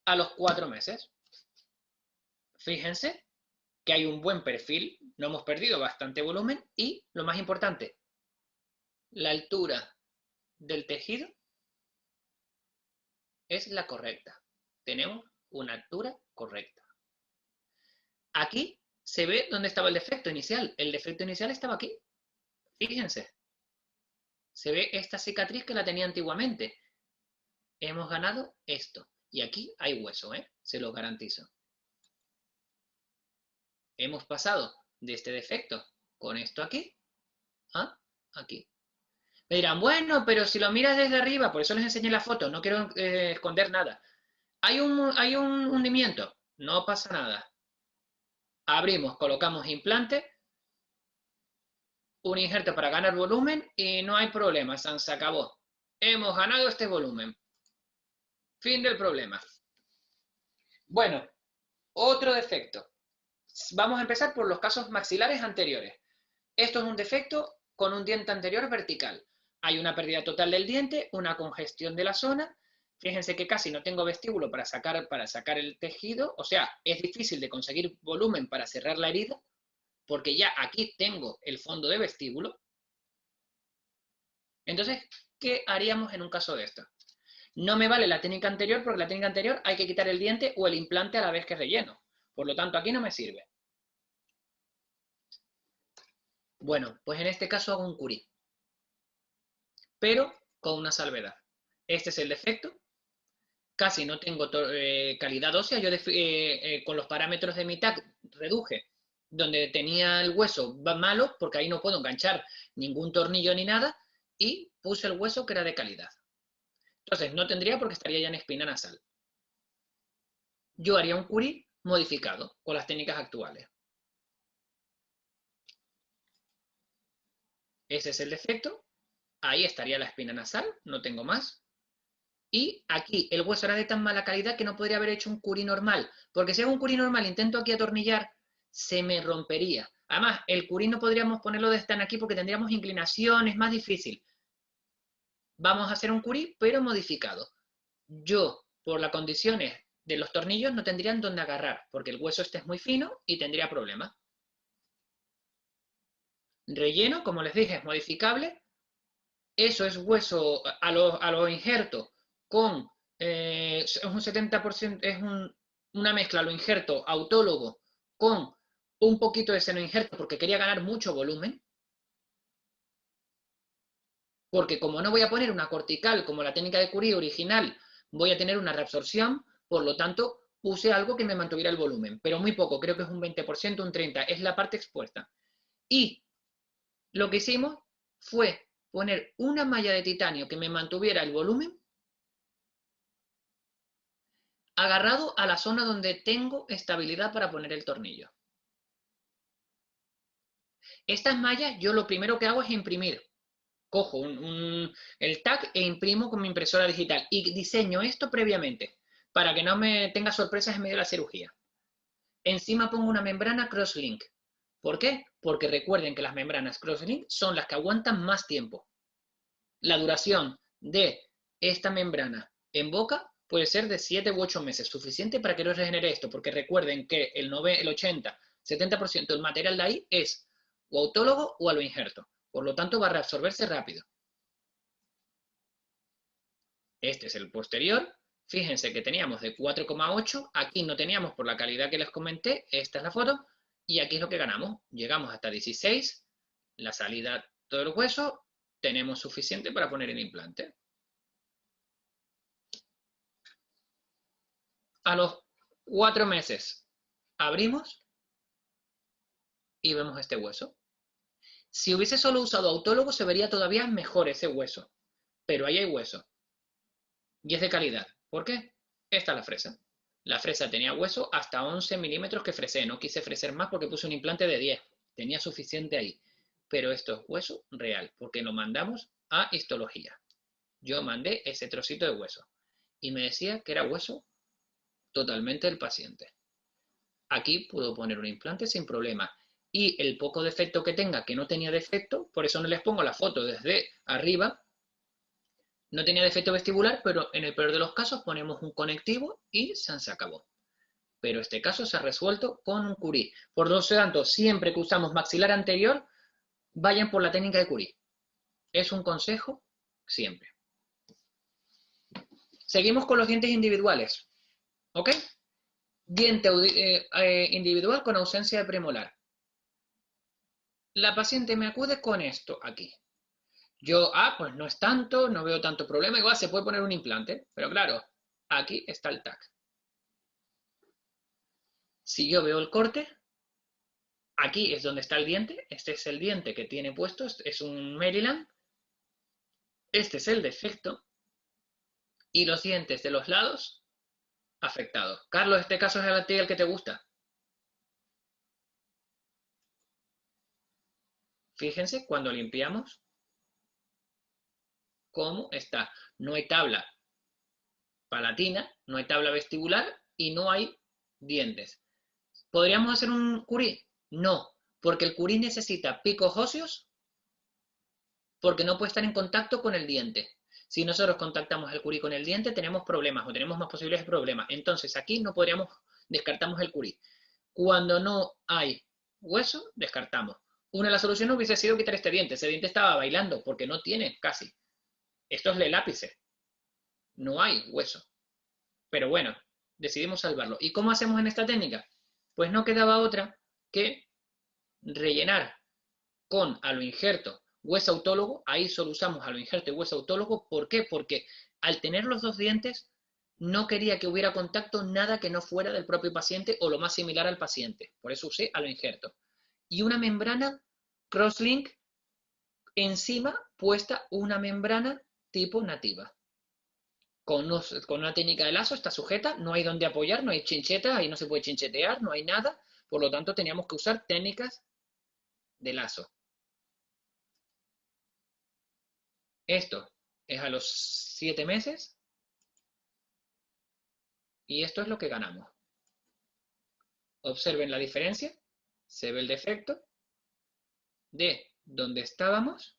a los 4 meses. Fíjense que hay un buen perfil, no hemos perdido bastante volumen y, lo más importante, la altura del tejido es la correcta. Tenemos una altura correcta. Aquí se ve dónde estaba el defecto inicial. El defecto inicial estaba aquí. Fíjense. Se ve esta cicatriz que la tenía antiguamente. Hemos ganado esto. Y aquí hay hueso, se lo garantizo. Hemos pasado de este defecto con esto aquí a aquí. Me dirán, bueno, pero si lo miras desde arriba, por eso les enseñé la foto, no quiero esconder nada. Hay un hundimiento, no pasa nada. Abrimos, colocamos implante, un injerto para ganar volumen y no hay problema, se acabó. Hemos ganado este volumen. Fin del problema. Bueno, otro defecto. Vamos a empezar por los casos maxilares anteriores. Esto es un defecto con un diente anterior vertical. Hay una pérdida total del diente, una congestión de la zona. Fíjense que casi no tengo vestíbulo para sacar el tejido. O sea, es difícil de conseguir volumen para cerrar la herida, porque ya aquí tengo el fondo de vestíbulo. Entonces, ¿qué haríamos en un caso de esto? No me vale la técnica anterior, porque la técnica anterior hay que quitar el diente o el implante a la vez que relleno. Por lo tanto, aquí no me sirve. Bueno, pues en este caso hago un curí, pero con una salvedad. Este es el defecto. Casi no tengo calidad ósea. Yo con los parámetros de mi TAC reduje donde tenía el hueso malo, porque ahí no puedo enganchar ningún tornillo ni nada, y puse el hueso que era de calidad. Entonces no tendría, porque estaría ya en espina nasal. Yo haría un curí modificado con las técnicas actuales. Ese es el defecto. Ahí estaría la espina nasal, no tengo más. Y aquí el hueso era de tan mala calidad que no podría haber hecho un curí normal, porque si hago un curí normal, intento aquí atornillar, se me rompería. Además, el curí no podríamos ponerlo de tan aquí porque tendríamos inclinación, es más difícil. Vamos a hacer un curí, pero modificado. Yo, por las condiciones de los tornillos, no tendrían dónde agarrar, porque el hueso este es muy fino y tendría problemas. Relleno, como les dije, es modificable. Eso es hueso a lo injerto con es un 70%, es una mezcla a lo injerto autólogo con un poquito de seno injerto, porque quería ganar mucho volumen. Porque como no voy a poner una cortical como la técnica de Curie original, voy a tener una reabsorción, por lo tanto puse algo que me mantuviera el volumen, pero muy poco, creo que es un 20%, un 30%, es la parte expuesta. Y lo que hicimos fue poner una malla de titanio que me mantuviera el volumen agarrado a la zona donde tengo estabilidad para poner el tornillo. Estas mallas yo lo primero que hago es imprimir. Cojo el tag e imprimo con mi impresora digital y diseño esto previamente para que no me tenga sorpresas en medio de la cirugía. Encima pongo una membrana crosslink. ¿Por qué? Porque recuerden que las membranas crosslink son las que aguantan más tiempo. La duración de esta membrana en boca puede ser de 7 u 8 meses, suficiente para que no regenere esto, porque recuerden que el 80, 70% del material de ahí es o autólogo o a lo injerto. Por lo tanto, va a reabsorberse rápido. Este es el posterior. Fíjense que teníamos de 4,8. Aquí no teníamos por la calidad que les comenté. Esta es la foto. Y aquí es lo que ganamos. Llegamos hasta 16. La salida, todo el hueso. Tenemos suficiente para poner el implante. A los 4 meses abrimos y vemos este hueso. Si hubiese solo usado autólogo, se vería todavía mejor ese hueso. Pero ahí hay hueso. Y es de calidad. ¿Por qué? Esta es la fresa. La fresa tenía hueso hasta 11 milímetros que fresé. No quise freser más porque puse un implante de 10. Tenía suficiente ahí. Pero esto es hueso real, porque lo mandamos a histología. Yo mandé ese trocito de hueso. Y me decía que era hueso totalmente del paciente. Aquí puedo poner un implante sin problema. Y el poco defecto que tenga, que no tenía defecto, por eso no les pongo la foto desde arriba, no tenía defecto vestibular, pero en el peor de los casos ponemos un conectivo y se acabó. Pero este caso se ha resuelto con un Curie. Por lo tanto, siempre que usamos maxilar anterior, vayan por la técnica de Curie. Es un consejo siempre. Seguimos con los dientes individuales. ¿Ok? Diente individual con ausencia de premolar. La paciente me acude con esto aquí. Yo, pues no es tanto, no veo tanto problema, igual se puede poner un implante, pero claro, aquí está el TAC. Si yo veo el corte, aquí es donde está el diente, este es el diente que tiene puesto, es un Maryland, este es el defecto, y los dientes de los lados afectados. Carlos, este caso es a ti el que te gusta. Fíjense cuando limpiamos cómo está. No hay tabla palatina, no hay tabla vestibular y no hay dientes. ¿Podríamos hacer un Curie? No, porque el Curie necesita picos óseos porque no puede estar en contacto con el diente. Si nosotros contactamos el Curie con el diente, tenemos problemas o tenemos más posibilidades de problemas. Entonces aquí no podríamos, descartamos el Curie. Cuando no hay hueso, descartamos. Una de las soluciones hubiese sido quitar este diente. Ese diente estaba bailando porque no tiene casi. Esto es el ápice. No hay hueso. Pero bueno, decidimos salvarlo. ¿Y cómo hacemos en esta técnica? Pues no quedaba otra que rellenar con aloinjerto hueso autólogo. Ahí solo usamos aloinjerto y hueso autólogo. ¿Por qué? Porque al tener los dos dientes no quería que hubiera contacto nada que no fuera del propio paciente o lo más similar al paciente. Por eso usé aloinjerto. Y una membrana crosslink encima puesta una membrana tipo nativa. Con una técnica de lazo está sujeta, no hay donde apoyar, no hay chincheta, ahí no se puede chinchetear, no hay nada. Por lo tanto, teníamos que usar técnicas de lazo. Esto es a los 7 meses y esto es lo que ganamos. Observen la diferencia, se ve el defecto de donde estábamos,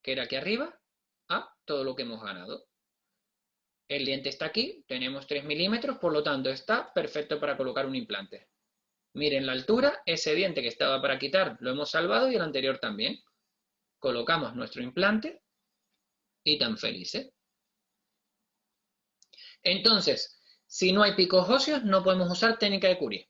que era aquí arriba, a todo lo que hemos ganado. El diente está aquí, tenemos 3 milímetros, por lo tanto está perfecto para colocar un implante. Miren la altura, ese diente que estaba para quitar lo hemos salvado y el anterior también. Colocamos nuestro implante y tan felices. Entonces, si no hay picos óseos, no podemos usar técnica de Curie.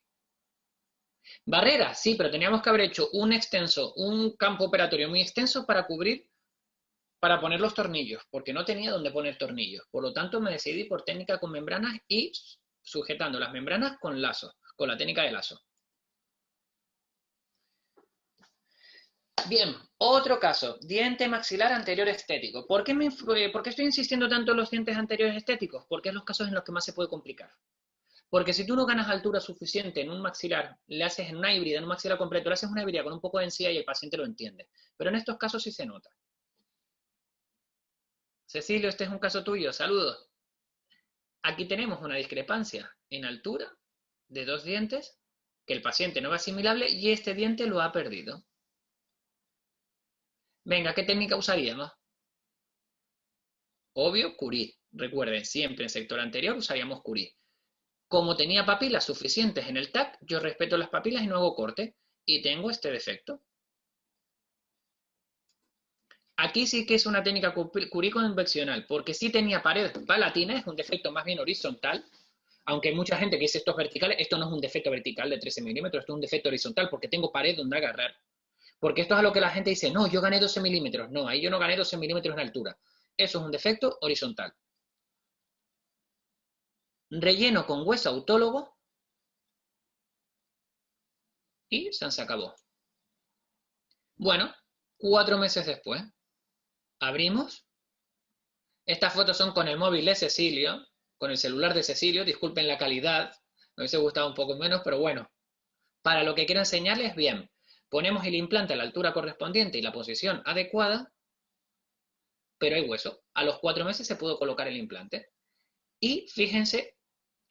Barrera, sí, pero teníamos que haber hecho un campo operatorio muy extenso para poner los tornillos, porque no tenía dónde poner tornillos. Por lo tanto, me decidí por técnica con membranas y sujetando las membranas con lazo, con la técnica de lazo. Bien, otro caso, diente maxilar anterior estético. ¿Por qué estoy insistiendo tanto en los dientes anteriores estéticos? Porque es los casos en los que más se puede complicar. Porque si tú no ganas altura suficiente en un maxilar, le haces en una híbrida, en un maxilar completo, le haces una híbrida con un poco de encía y el paciente lo entiende. Pero en estos casos sí se nota. Cecilio, este es un caso tuyo, saludos. Aquí tenemos una discrepancia en altura de dos dientes que el paciente no ve asimilable y este diente lo ha perdido. Venga, ¿qué técnica usaríamos? Obvio, Curie. Recuerden, siempre en sector anterior usaríamos Curie. Como tenía papilas suficientes en el TAC, yo respeto las papilas y no hago corte. Y tengo este defecto. Aquí sí que es una técnica Curie conveccional, porque sí tenía pared palatina, es un defecto más bien horizontal, aunque hay mucha gente que dice esto es vertical, esto no es un defecto vertical de 13 milímetros, esto es un defecto horizontal, porque tengo pared donde agarrar. Porque esto es a lo que la gente dice, no, yo gané 12 milímetros. No, ahí yo no gané 12 milímetros en altura. Eso es un defecto horizontal. Relleno con hueso autólogo y se acabó. Bueno, 4 meses después, abrimos. Estas fotos son con el móvil de Cecilio, con el celular de Cecilio, disculpen la calidad, me hubiese gustado un poco menos, pero bueno, para lo que quiero enseñarles, bien, ponemos el implante a la altura correspondiente y la posición adecuada, pero hay hueso. A los 4 meses se pudo colocar el implante. Y fíjense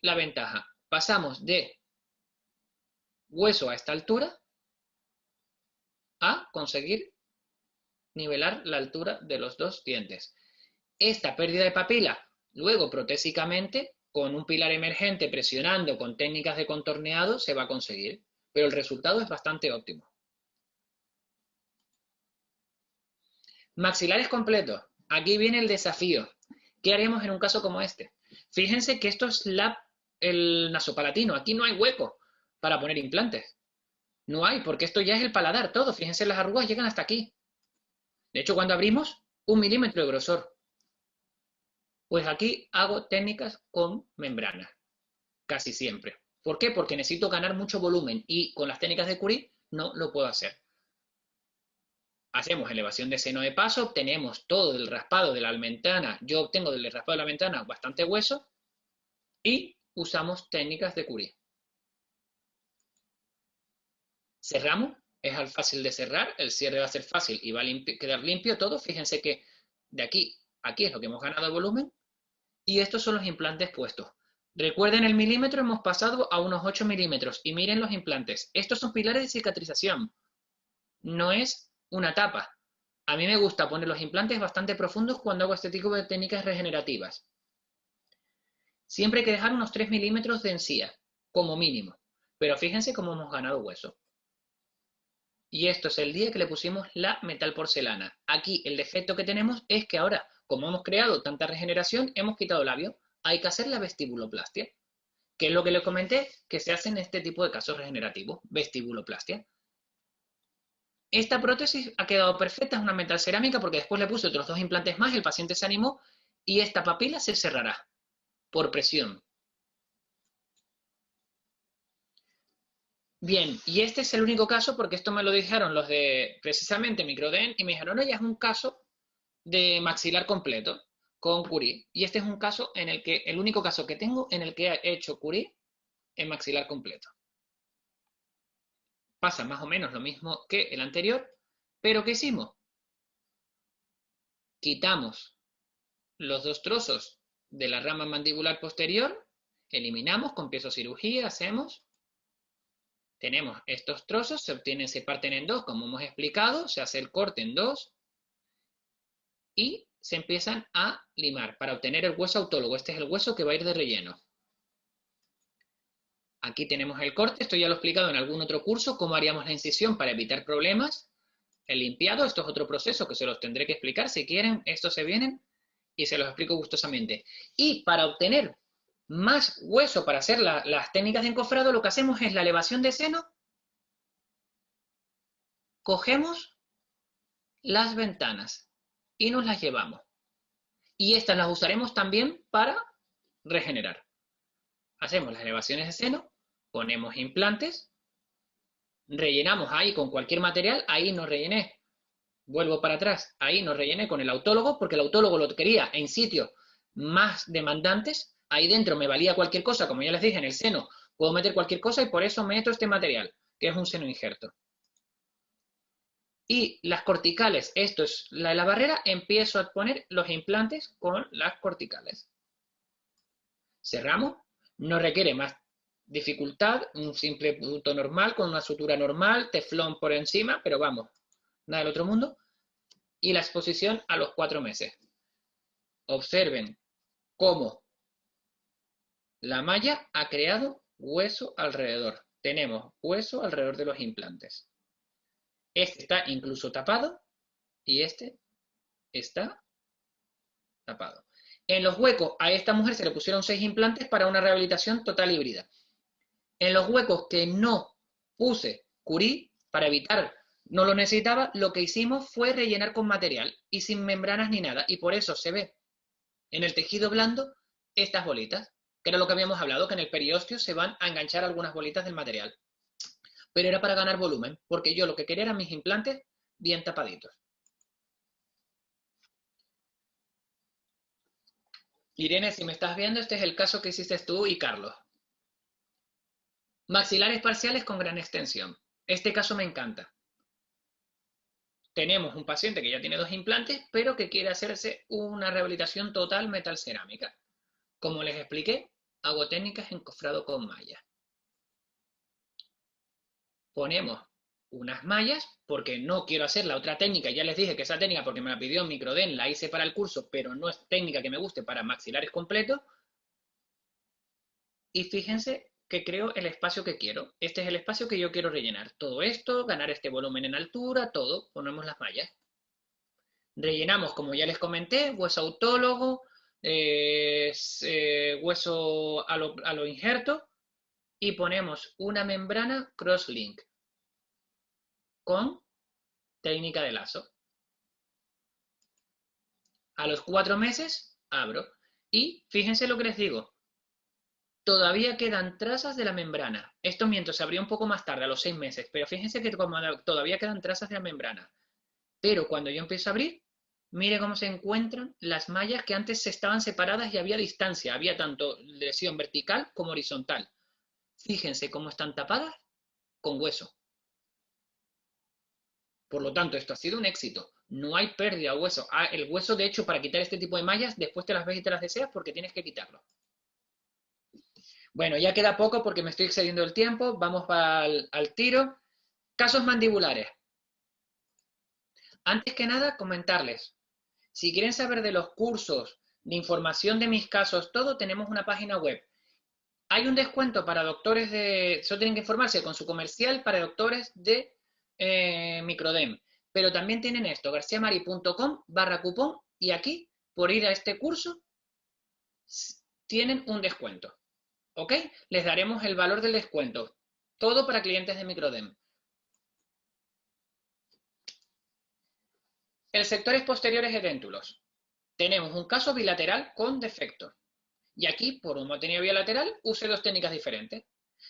la ventaja, pasamos de hueso a esta altura a conseguir nivelar la altura de los dos dientes. Esta pérdida de papila, luego protésicamente, con un pilar emergente presionando con técnicas de contorneado, se va a conseguir, pero el resultado es bastante óptimo. Maxilares completos. Aquí viene el desafío. ¿Qué haremos en un caso como este? Fíjense que esto es el nasopalatino. Aquí no hay hueco para poner implantes. No hay, porque esto ya es el paladar todo. Fíjense, las arrugas llegan hasta aquí. De hecho, cuando abrimos, 1 milímetro de grosor. Pues aquí hago técnicas con membrana, casi siempre. ¿Por qué? Porque necesito ganar mucho volumen y con las técnicas de Curie no lo puedo hacer. Hacemos elevación de seno de paso, obtenemos todo el raspado de la almentana, yo obtengo del raspado de la almentana bastante hueso y usamos técnicas de Curie. Cerramos, es fácil de cerrar, el cierre va a ser fácil y va a quedar limpio todo. Fíjense que de aquí a aquí es lo que hemos ganado de volumen y estos son los implantes puestos. Recuerden el milímetro, hemos pasado a unos 8 milímetros y miren los implantes. Estos son pilares de cicatrización, no es una tapa. A mí me gusta poner los implantes bastante profundos cuando hago este tipo de técnicas regenerativas. Siempre hay que dejar unos 3 milímetros de encía, como mínimo. Pero fíjense cómo hemos ganado hueso. Y esto es el día que le pusimos la metal porcelana. Aquí el defecto que tenemos es que ahora, como hemos creado tanta regeneración, hemos quitado labio. Hay que hacer la vestibuloplastia, que es lo que les comenté que se hace en este tipo de casos regenerativos, vestibuloplastia. Esta prótesis ha quedado perfecta, es una metal cerámica porque después le puse otros 2 implantes más, el paciente se animó y esta papila se cerrará por presión. Bien, y este es el único caso porque esto me lo dijeron los de precisamente Microdent y me dijeron, no, ya es un caso de maxilar completo con Curie. Y este es un caso en el que, el único caso que tengo en el que he hecho Curie en maxilar completo. Pasa más o menos lo mismo que el anterior, pero ¿qué hicimos? Quitamos los 2 trozos de la rama mandibular posterior, eliminamos con piezocirugía, hacemos, tenemos estos trozos, se parten en 2, como hemos explicado, se hace el corte en 2 y se empiezan a limar para obtener el hueso autólogo. Este es el hueso que va a ir de relleno. Aquí tenemos el corte, esto ya lo he explicado en algún otro curso, cómo haríamos la incisión para evitar problemas. El limpiado, esto es otro proceso que se los tendré que explicar. Si quieren, estos se vienen y se los explico gustosamente. Y para obtener más hueso para hacer las técnicas de encofrado, lo que hacemos es la elevación de seno. Cogemos las ventanas y nos las llevamos. Y estas las usaremos también para regenerar. Hacemos las elevaciones de seno, ponemos implantes, rellenamos ahí con cualquier material, ahí no rellené. Vuelvo para atrás, ahí no rellené con el autólogo porque el autólogo lo quería en sitios más demandantes. Ahí dentro me valía cualquier cosa, como ya les dije, en el seno puedo meter cualquier cosa y por eso meto este material, que es un seno injerto. Y las corticales, esto es la barrera, empiezo a poner los implantes con las corticales. Cerramos, no requiere más dificultad, un simple punto normal con una sutura normal, teflón por encima, pero vamos, nada del otro mundo. Y la exposición a los 4 meses. Observen cómo la malla ha creado hueso alrededor. Tenemos hueso alrededor de los implantes. Este está incluso tapado y este está tapado. En los huecos a esta mujer se le pusieron 6 implantes para una rehabilitación total híbrida. En los huecos que no puse Curie para evitar, no lo necesitaba, lo que hicimos fue rellenar con material y sin membranas ni nada. Y por eso se ve en el tejido blando estas bolitas, que era lo que habíamos hablado, que en el periósteo se van a enganchar algunas bolitas del material. Pero era para ganar volumen, porque yo lo que quería eran mis implantes bien tapaditos. Irene, si me estás viendo, este es el caso que hiciste tú y Carlos. Maxilares parciales con gran extensión. Este caso me encanta. Tenemos un paciente que ya tiene 2 implantes, pero que quiere hacerse una rehabilitación total metal cerámica. Como les expliqué, hago técnicas encofrado con mallas. Ponemos unas mallas, porque no quiero hacer la otra técnica, ya les dije que esa técnica, porque me la pidió Microden, la hice para el curso, pero no es técnica que me guste para maxilares completos. Y fíjense que creo el espacio que quiero. Este es el espacio que yo quiero rellenar. Todo esto, ganar este volumen en altura, todo, ponemos las mallas. Rellenamos, como ya les comenté, hueso autólogo, hueso a lo injerto, y ponemos una membrana crosslink con técnica de lazo. A los 4 meses abro y fíjense lo que les digo. Todavía quedan trazas de la membrana. Esto mientras se abrió un poco más tarde, a los 6 meses, pero fíjense que todavía quedan trazas de la membrana. Pero cuando yo empiezo a abrir, mire cómo se encuentran las mallas que antes estaban separadas y había distancia. Había tanto lesión vertical como horizontal. Fíjense cómo están tapadas con hueso. Por lo tanto, esto ha sido un éxito. No hay pérdida de hueso. El hueso, de hecho, para quitar este tipo de mallas, después te las ves y te las deseas porque tienes que quitarlo. Bueno, ya queda poco porque me estoy excediendo el tiempo. Vamos al tiro. Casos mandibulares. Antes que nada, comentarles. Si quieren saber de los cursos, de información de mis casos, todo, tenemos una página web. Hay un descuento para doctores de... Solo tienen que informarse con su comercial para doctores de Microdem. Pero también tienen esto, garciamari.com/cupón, y aquí, por ir a este curso, tienen un descuento. ¿Ok? Les daremos el valor del descuento. Todo para clientes de Microdem. El sectores posteriores edéntulos. Tenemos un caso bilateral con defecto. Y aquí, por un tenía bilateral, use 2 técnicas diferentes.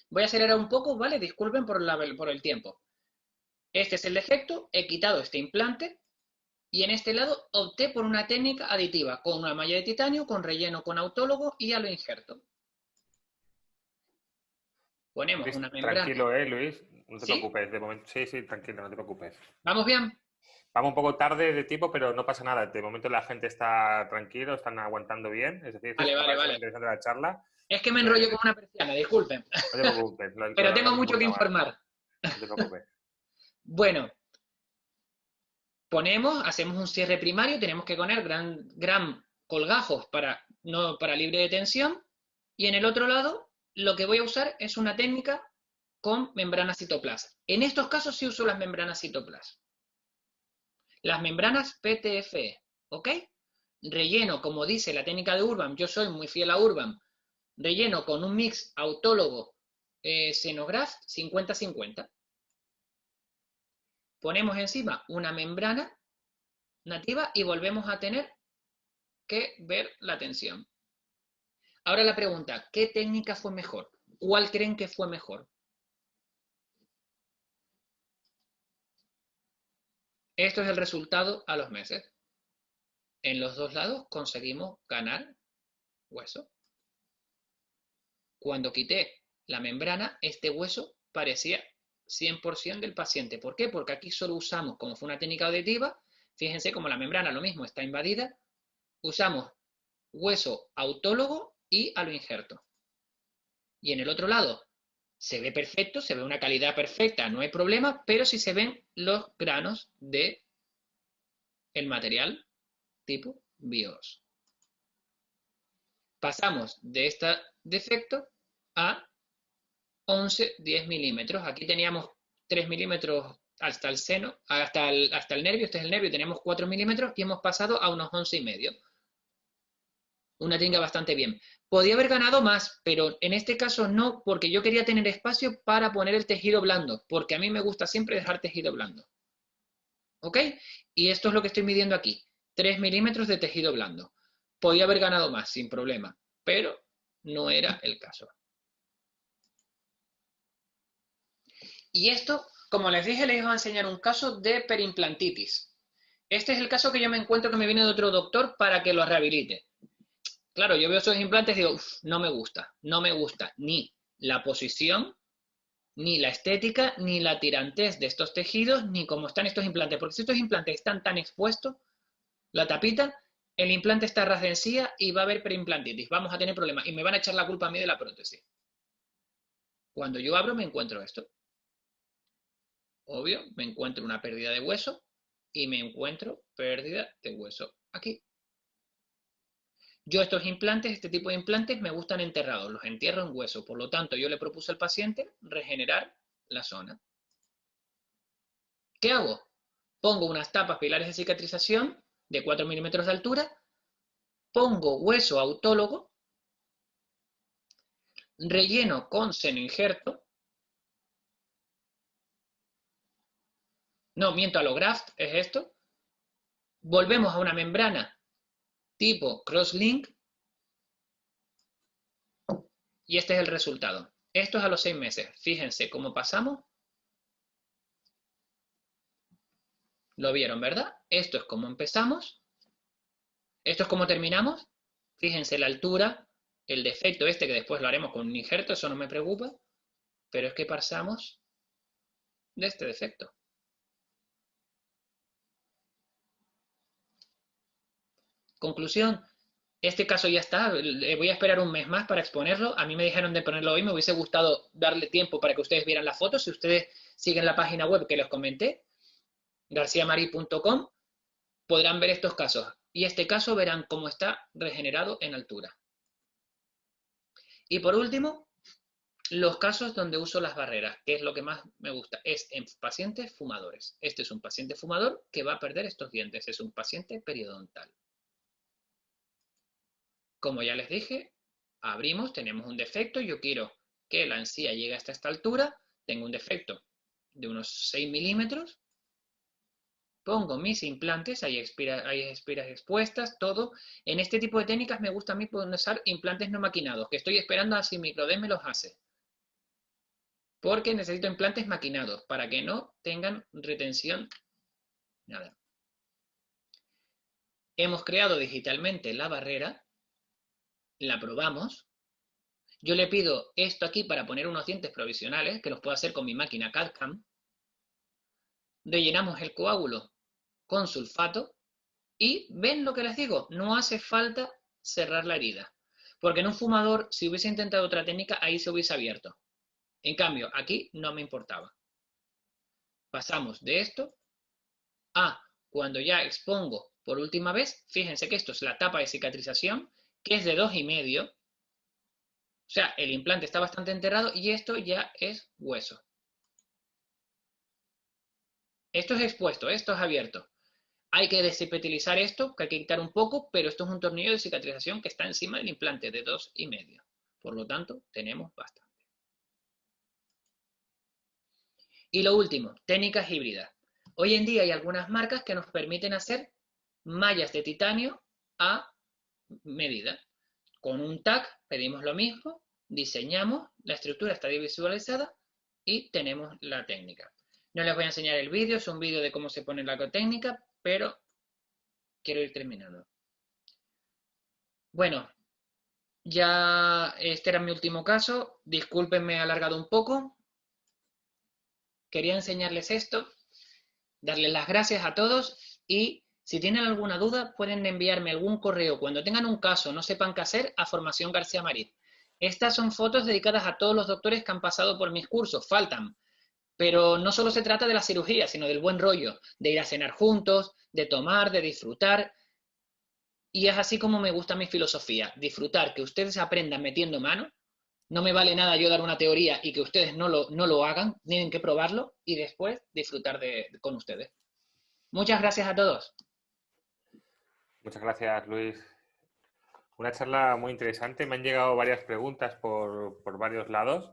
Voy a acelerar un poco, ¿vale? Disculpen por el tiempo. Este es el defecto, he quitado este implante y en este lado opté por una técnica aditiva con una malla de titanio, con relleno con autólogo y a lo injerto. Ponemos Luis, una membrana. tranquilo, Luis, no te ¿Sí? preocupes, de momento, sí, tranquilo, no te preocupes. ¿Vamos bien? Vamos un poco tarde de tiempo, pero no pasa nada. De momento la gente está tranquilo, están aguantando bien, es decir, Vale, está vale, pareciendo vale. interesante la charla. Es que me enrollo como una persiana, disculpen. No te preocupes, lo Pero tengo alargamos un mucho que poquito más. informar. No te preocupes. Bueno, hacemos un cierre primario, tenemos que poner gran colgajos para libre de tensión, y en el otro lado lo que voy a usar es una técnica con membrana citoplas. En estos casos sí uso las membranas citoplas. Las membranas PTFE, ¿ok? Relleno, como dice la técnica de Urban, yo soy muy fiel a Urban, relleno con un mix autólogo Xenograph 50-50. Ponemos encima una membrana nativa y volvemos a tener que ver la tensión. Ahora la pregunta, ¿qué técnica fue mejor? ¿Cuál creen que fue mejor? Esto es el resultado a los meses. En los 2 lados conseguimos ganar hueso. Cuando quité la membrana, este hueso parecía 100% del paciente. ¿Por qué? Porque aquí solo usamos, como fue una técnica auditiva, fíjense como la membrana lo mismo está invadida, usamos hueso autólogo y a lo injerto. Y en el otro lado se ve perfecto, se ve una calidad perfecta, no hay problema, pero sí se ven los granos del material tipo BIOS. Pasamos de este defecto a 11-10 milímetros. Aquí teníamos 3 milímetros hasta el seno, hasta el nervio, este es el nervio, tenemos 4 milímetros y hemos pasado a unos 11,5. Una técnica bastante bien. Podía haber ganado más, pero en este caso no, porque yo quería tener espacio para poner el tejido blando, porque a mí me gusta siempre dejar tejido blando. ¿Ok? Y esto es lo que estoy midiendo aquí. 3 milímetros de tejido blando. Podía haber ganado más, sin problema, pero no era el caso. Y esto Como les dije, les iba a enseñar un caso de perimplantitis. Este es el caso que yo me encuentro que me viene de otro doctor para que lo rehabilite. Claro, yo veo esos implantes y digo, no me gusta ni la posición, ni la estética, ni la tirantez de estos tejidos, ni cómo están estos implantes. Porque si estos implantes están tan expuestos, la tapita, el implante está ras de encía y va a haber perimplantitis. Vamos a tener problemas y me van a echar la culpa a mí de la prótesis. Cuando yo abro me encuentro esto. Obvio, me encuentro una pérdida de hueso y me encuentro pérdida de hueso aquí. Yo estos implantes, este tipo de implantes, me gustan enterrados, los entierro en hueso. Por lo tanto, yo le propuse al paciente regenerar la zona. ¿Qué hago? Pongo unas tapas pilares de cicatrización de 4 milímetros de altura, pongo hueso autólogo, relleno con seno injerto, no, miento, allograft es esto, volvemos a una membrana tipo crosslink y este es el resultado. Esto es a los 6 meses. Fíjense cómo pasamos. Lo vieron, ¿verdad? Esto es como empezamos. Esto es como terminamos. Fíjense la altura, el defecto este que después lo haremos con un injerto, eso no me preocupa. Pero es que pasamos de este defecto. Conclusión, este caso ya está, voy a esperar un mes más para exponerlo. A mí me dijeron de ponerlo hoy, me hubiese gustado darle tiempo para que ustedes vieran las fotos. Si ustedes siguen la página web que les comenté, garciamari.com, podrán ver estos casos. Y este caso verán cómo está regenerado en altura. Y por último, los casos donde uso las barreras, que es lo que más me gusta, es en pacientes fumadores. Este es un paciente fumador que va a perder estos dientes, es un paciente periodontal. Como ya les dije, abrimos, tenemos un defecto, yo quiero que la encía llegue hasta esta altura, tengo un defecto de unos 6 milímetros, pongo mis implantes, hay espiras expuestas, todo. En este tipo de técnicas me gusta a mí poder usar implantes no maquinados, que estoy esperando a si Microdent me los hace. Porque necesito implantes maquinados, para que no tengan retención, nada. Hemos creado digitalmente la barrera, la probamos. Yo le pido esto aquí para poner unos dientes provisionales, que los puedo hacer con mi máquina CAD-CAM. Rellenamos el coágulo con sulfato y ven lo que les digo, no hace falta cerrar la herida. Porque en un fumador, si hubiese intentado otra técnica, ahí se hubiese abierto. En cambio, aquí no me importaba. Pasamos de esto a cuando ya expongo por última vez, fíjense que esto es la tapa de cicatrización, que es de 2,5. O sea, el implante está bastante enterrado y esto ya es hueso. Esto es expuesto, esto es abierto. Hay que desepitelizar esto, que hay que quitar un poco, pero esto es un tornillo de cicatrización que está encima del implante de 2,5. Por lo tanto, tenemos bastante. Y lo último, técnicas híbridas. Hoy en día hay algunas marcas que nos permiten hacer mallas de titanio a medida. Con un tag pedimos lo mismo, diseñamos, la estructura está visualizada y tenemos la técnica. No les voy a enseñar el vídeo, es un vídeo de cómo se pone la técnica, pero quiero ir terminando. Bueno, ya este era mi último caso, discúlpenme, he alargado un poco. Quería enseñarles esto, darles las gracias a todos y si tienen alguna duda pueden enviarme algún correo cuando tengan un caso, no sepan qué hacer, a Formación García Marí. Estas son fotos dedicadas a todos los doctores que han pasado por mis cursos, faltan. Pero no solo se trata de la cirugía, sino del buen rollo, de ir a cenar juntos, de tomar, de disfrutar. Y es así como me gusta mi filosofía, disfrutar, que ustedes aprendan metiendo mano. No me vale nada yo dar una teoría y que ustedes no lo hagan, tienen que probarlo y después disfrutar con ustedes. Muchas gracias a todos. Muchas gracias, Luis. Una charla muy interesante. Me han llegado varias preguntas por varios lados.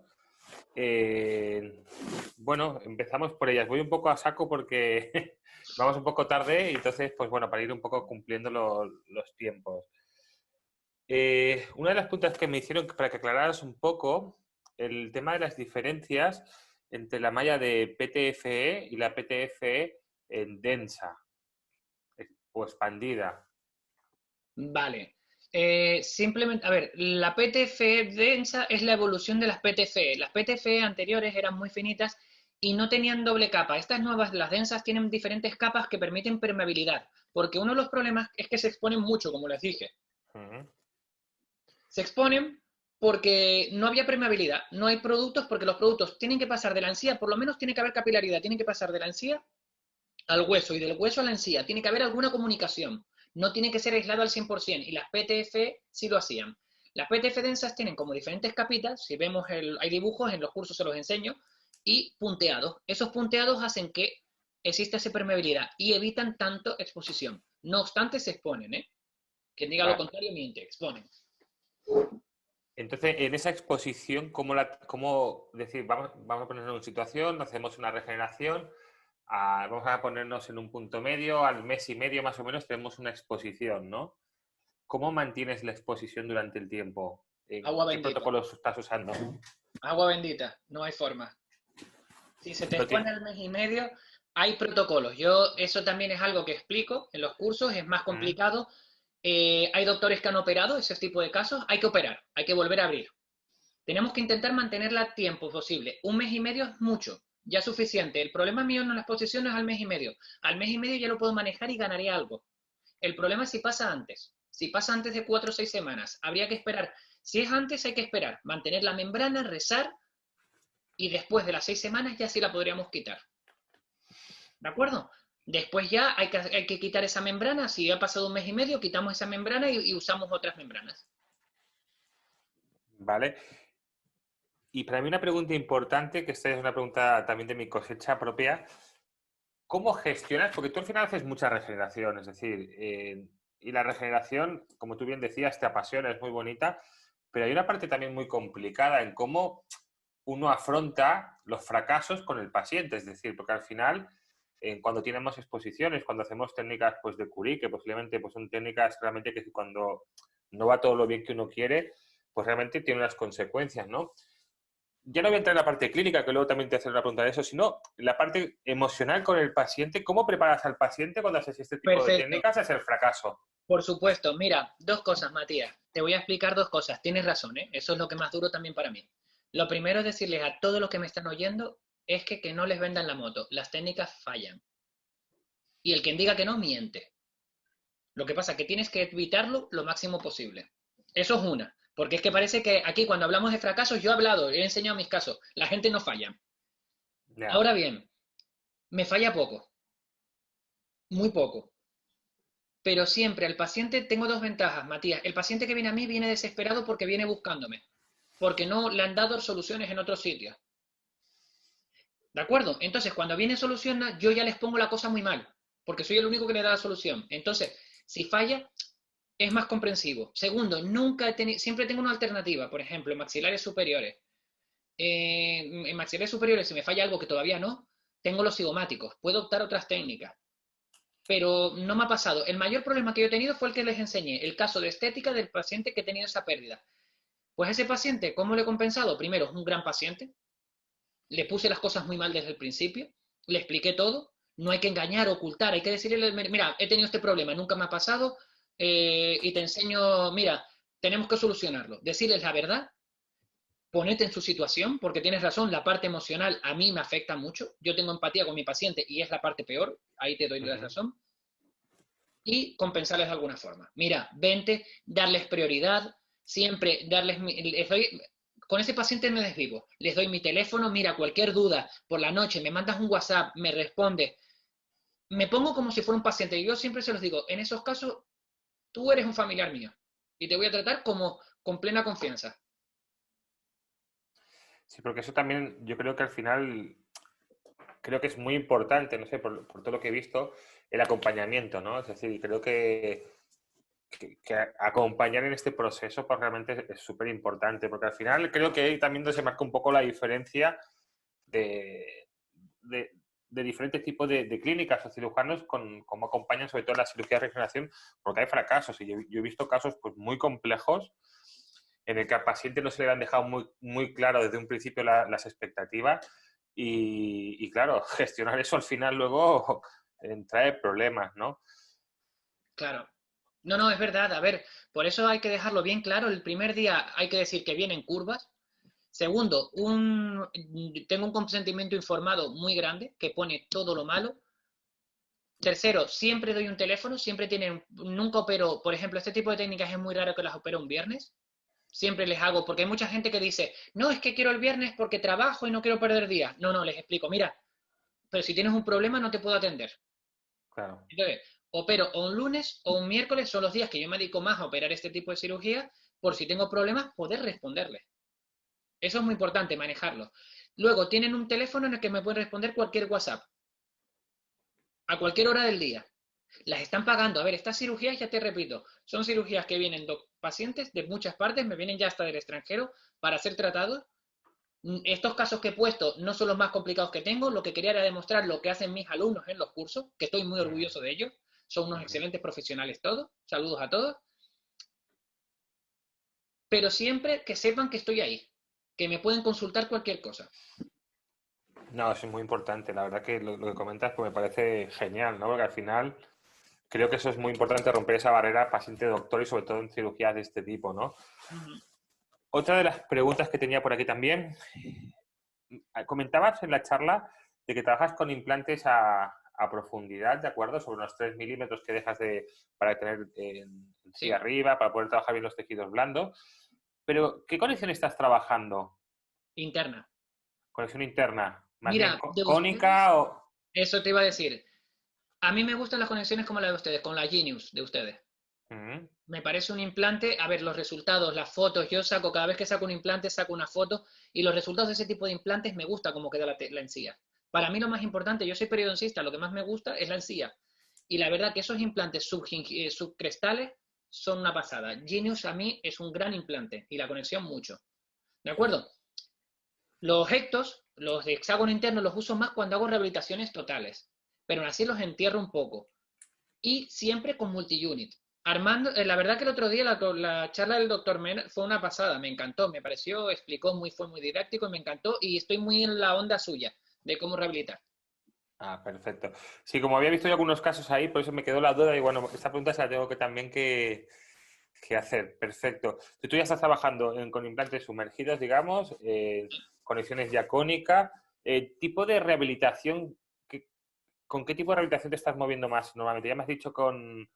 Bueno, empezamos por ellas. Voy un poco a saco porque vamos un poco tarde y entonces, pues bueno, para ir un poco cumpliendo los tiempos. Una de las preguntas que me hicieron para que aclararas un poco el tema de las diferencias entre la malla de PTFE y la PTFE en densa o expandida. Vale. Simplemente, a ver, la PTFE densa es la evolución de las PTFE. Las PTFE anteriores eran muy finitas y no tenían doble capa. Estas nuevas, las densas, tienen diferentes capas que permiten permeabilidad. Porque uno de los problemas es que se exponen mucho, como les dije. Se exponen porque no había permeabilidad. No hay productos porque los productos tienen que pasar de la encía, por lo menos tiene que haber capilaridad, tienen que pasar de la encía al hueso y del hueso a la encía. Tiene que haber alguna comunicación. No tiene que ser aislado al 100%. Y las PTF sí lo hacían. Las PTF densas tienen como diferentes capitas. Si vemos, hay dibujos, en los cursos se los enseño. Y punteados. Esos punteados hacen que exista esa permeabilidad y evitan tanto exposición. No obstante, se exponen, ¿eh? Quien diga lo Vale. contrario miente, exponen. Entonces, en esa exposición, ¿cómo decir, vamos a ponernos en una situación, hacemos una regeneración, vamos a ponernos en un punto medio, al mes y medio más o menos tenemos una exposición, ¿no? ¿Cómo mantienes la exposición durante el tiempo? Agua ¿Qué bendita. protocolos estás usando? Agua bendita. No hay forma. Si se te No expone tiene- al mes y medio, hay protocolos. Yo, eso también es algo que explico en los cursos, es más ¿Mm? complicado. Hay doctores que han operado ese tipo de casos, hay que operar, hay que volver a abrir. Tenemos que intentar mantenerla a tiempo posible. Un mes y medio es mucho, ya suficiente. El problema mío en la exposición no es al mes y medio. Al mes y medio ya lo puedo manejar y ganaría algo. El problema es si pasa antes. Si pasa antes de 4 o 6 semanas, habría que esperar. Si es antes, hay que esperar. Mantener la membrana, rezar y después de las 6 semanas ya sí la podríamos quitar. ¿De acuerdo? Después ya hay que quitar esa membrana. Si ha pasado un mes y medio, quitamos esa membrana y usamos otras membranas. Vale. Y para mí una pregunta importante, que esta es una pregunta también de mi cosecha propia, ¿cómo gestionas? Porque tú al final haces mucha regeneración, es decir, y la regeneración, como tú bien decías, te apasiona, es muy bonita, pero hay una parte también muy complicada en cómo uno afronta los fracasos con el paciente, es decir, porque al final, cuando tenemos exposiciones, cuando hacemos técnicas pues, de Curie, que posiblemente pues, son técnicas realmente que cuando no va todo lo bien que uno quiere, pues realmente tiene unas consecuencias, ¿no? Ya no voy a entrar en la parte clínica, que luego también te hacer una pregunta de eso, sino la parte emocional con el paciente. ¿Cómo preparas al paciente cuando haces este tipo de Perfecto. técnicas hacia el fracaso? Por supuesto. Mira, dos cosas, Matías. Te voy a explicar dos cosas. Tienes razón, ¿eh? Eso es lo que más duro también para mí. Lo primero es decirles a todos los que me están oyendo es que no les vendan la moto. Las técnicas fallan. Y el quien diga que no, miente. Lo que pasa es que tienes que evitarlo lo máximo posible. Eso es una. Porque es que parece que aquí cuando hablamos de fracasos, yo he hablado, he enseñado mis casos. La gente no falla. Ya. Ahora bien, me falla poco. Muy poco. Pero siempre al paciente tengo dos ventajas, Matías. El paciente que viene a mí viene desesperado porque viene buscándome. Porque no le han dado soluciones en otros sitios. ¿De acuerdo? Entonces, cuando viene soluciona, yo ya les pongo la cosa muy mal. Porque soy el único que le da la solución. Entonces, si falla, es más comprensivo. Segundo, nunca he tenido, siempre tengo una alternativa. Por ejemplo, en maxilares superiores. En maxilares superiores, si me falla algo que todavía no, tengo los cigomáticos. Puedo optar a otras técnicas. Pero no me ha pasado. El mayor problema que yo he tenido fue el que les enseñé, el caso de estética del paciente que ha tenido esa pérdida. Pues ese paciente, ¿cómo le he compensado? Primero, es un gran paciente, le puse las cosas muy mal desde el principio, le expliqué todo, no hay que engañar, ocultar, hay que decirle, mira, he tenido este problema, nunca me ha pasado, y te enseño, mira, tenemos que solucionarlo. Decirles la verdad, ponete en su situación, porque tienes razón, la parte emocional a mí me afecta mucho, yo tengo empatía con mi paciente y es la parte peor, ahí te doy la Ujú. razón, y compensarles de alguna forma. Mira, vente, darles prioridad, siempre darles, les doy, con ese paciente me desvivo, les doy mi teléfono, mira, cualquier duda, por la noche me mandas un WhatsApp, me responde, me pongo como si fuera un paciente, y yo siempre se los digo, en esos casos, tú eres un familiar mío, y te voy a tratar como con plena confianza. Sí, porque eso también yo creo que al final creo que es muy importante, no sé, por todo lo que he visto, el acompañamiento, ¿no? Es decir, creo que acompañar en este proceso pues, realmente es súper importante, porque al final creo que ahí también se marca un poco la diferencia de, de, de diferentes tipos de clínicas o cirujanos con cómo acompañan sobre todo la cirugía de regeneración, porque hay fracasos y yo he visto casos pues, muy complejos en el que al paciente no se le han dejado muy claro desde un principio las expectativas y claro, gestionar eso al final luego trae problemas, ¿no? Claro. No, no, es verdad. A ver, por eso hay que dejarlo bien claro. El primer día hay que decir que vienen curvas. Segundo, tengo un consentimiento informado muy grande que pone todo lo malo. Tercero, siempre doy un teléfono, siempre tienen, nunca opero, por ejemplo, este tipo de técnicas es muy raro que las opero un viernes. Siempre les hago, porque hay mucha gente que dice, no, es que quiero el viernes porque trabajo y no quiero perder días. No, no, les explico, mira, pero si tienes un problema no te puedo atender. Claro. Entonces, opero o un lunes o un miércoles, son los días que yo me dedico más a operar este tipo de cirugía, por si tengo problemas, poder responderles. Eso es muy importante, manejarlo. Luego, tienen un teléfono en el que me pueden responder cualquier WhatsApp, a cualquier hora del día. Las están pagando. A ver, estas cirugías, ya te repito, son cirugías que vienen pacientes de muchas partes, me vienen ya hasta del extranjero para ser tratados. Estos casos que he puesto no son los más complicados que tengo. Lo que quería era demostrar lo que hacen mis alumnos en los cursos, que estoy muy orgulloso de ellos. Son unos excelentes profesionales todos. Saludos a todos. Pero siempre que sepan que estoy ahí, que me pueden consultar cualquier cosa. No, eso es muy importante. La verdad que lo que comentas pues me parece genial, ¿no? Porque al final creo que eso es muy importante, romper esa barrera paciente-doctor y sobre todo en cirugías de este tipo, ¿no? Uh -huh. Otra de las preguntas que tenía por aquí también, comentabas en la charla de que trabajas con implantes a profundidad, ¿de acuerdo? Sobre unos 3 milímetros que dejas para tener sí arriba, para poder trabajar bien los tejidos blandos. Pero, ¿qué conexión estás trabajando? Interna. Conexión interna. ¿Más bien Mira, de ustedes, cónica o...? eso te iba a decir. A mí me gustan las conexiones como la de ustedes, con la Genius de ustedes. Me parece un implante, a ver, los resultados, las fotos, yo saco, cada vez que saco un implante, saco una foto, y los resultados de ese tipo de implantes me gusta cómo queda la encía. Para mí lo más importante, yo soy periodoncista, lo que más me gusta es la encía. Y la verdad que esos implantes subcrestales son una pasada. Genius a mí es un gran implante, y la conexión mucho. ¿De acuerdo? Los hectos, los de hexágono interno, los uso más cuando hago rehabilitaciones totales, pero aún así los entierro un poco. Y siempre con multi-unit. Armando, la verdad que el otro día la charla del doctor Men fue una pasada, me encantó, me pareció, explicó fue muy didáctico, me encantó y estoy muy en la onda suya de cómo rehabilitar. Ah, perfecto. Sí, como había visto yo algunos casos ahí, por eso me quedó la duda y bueno, esta pregunta se la tengo que también que hacer. Perfecto. Tú ya estás trabajando con implantes sumergidos, digamos, conexiones diacónica. ¿Tipo de rehabilitación? ¿Con qué tipo de rehabilitación te estás moviendo más normalmente? Ya me has dicho con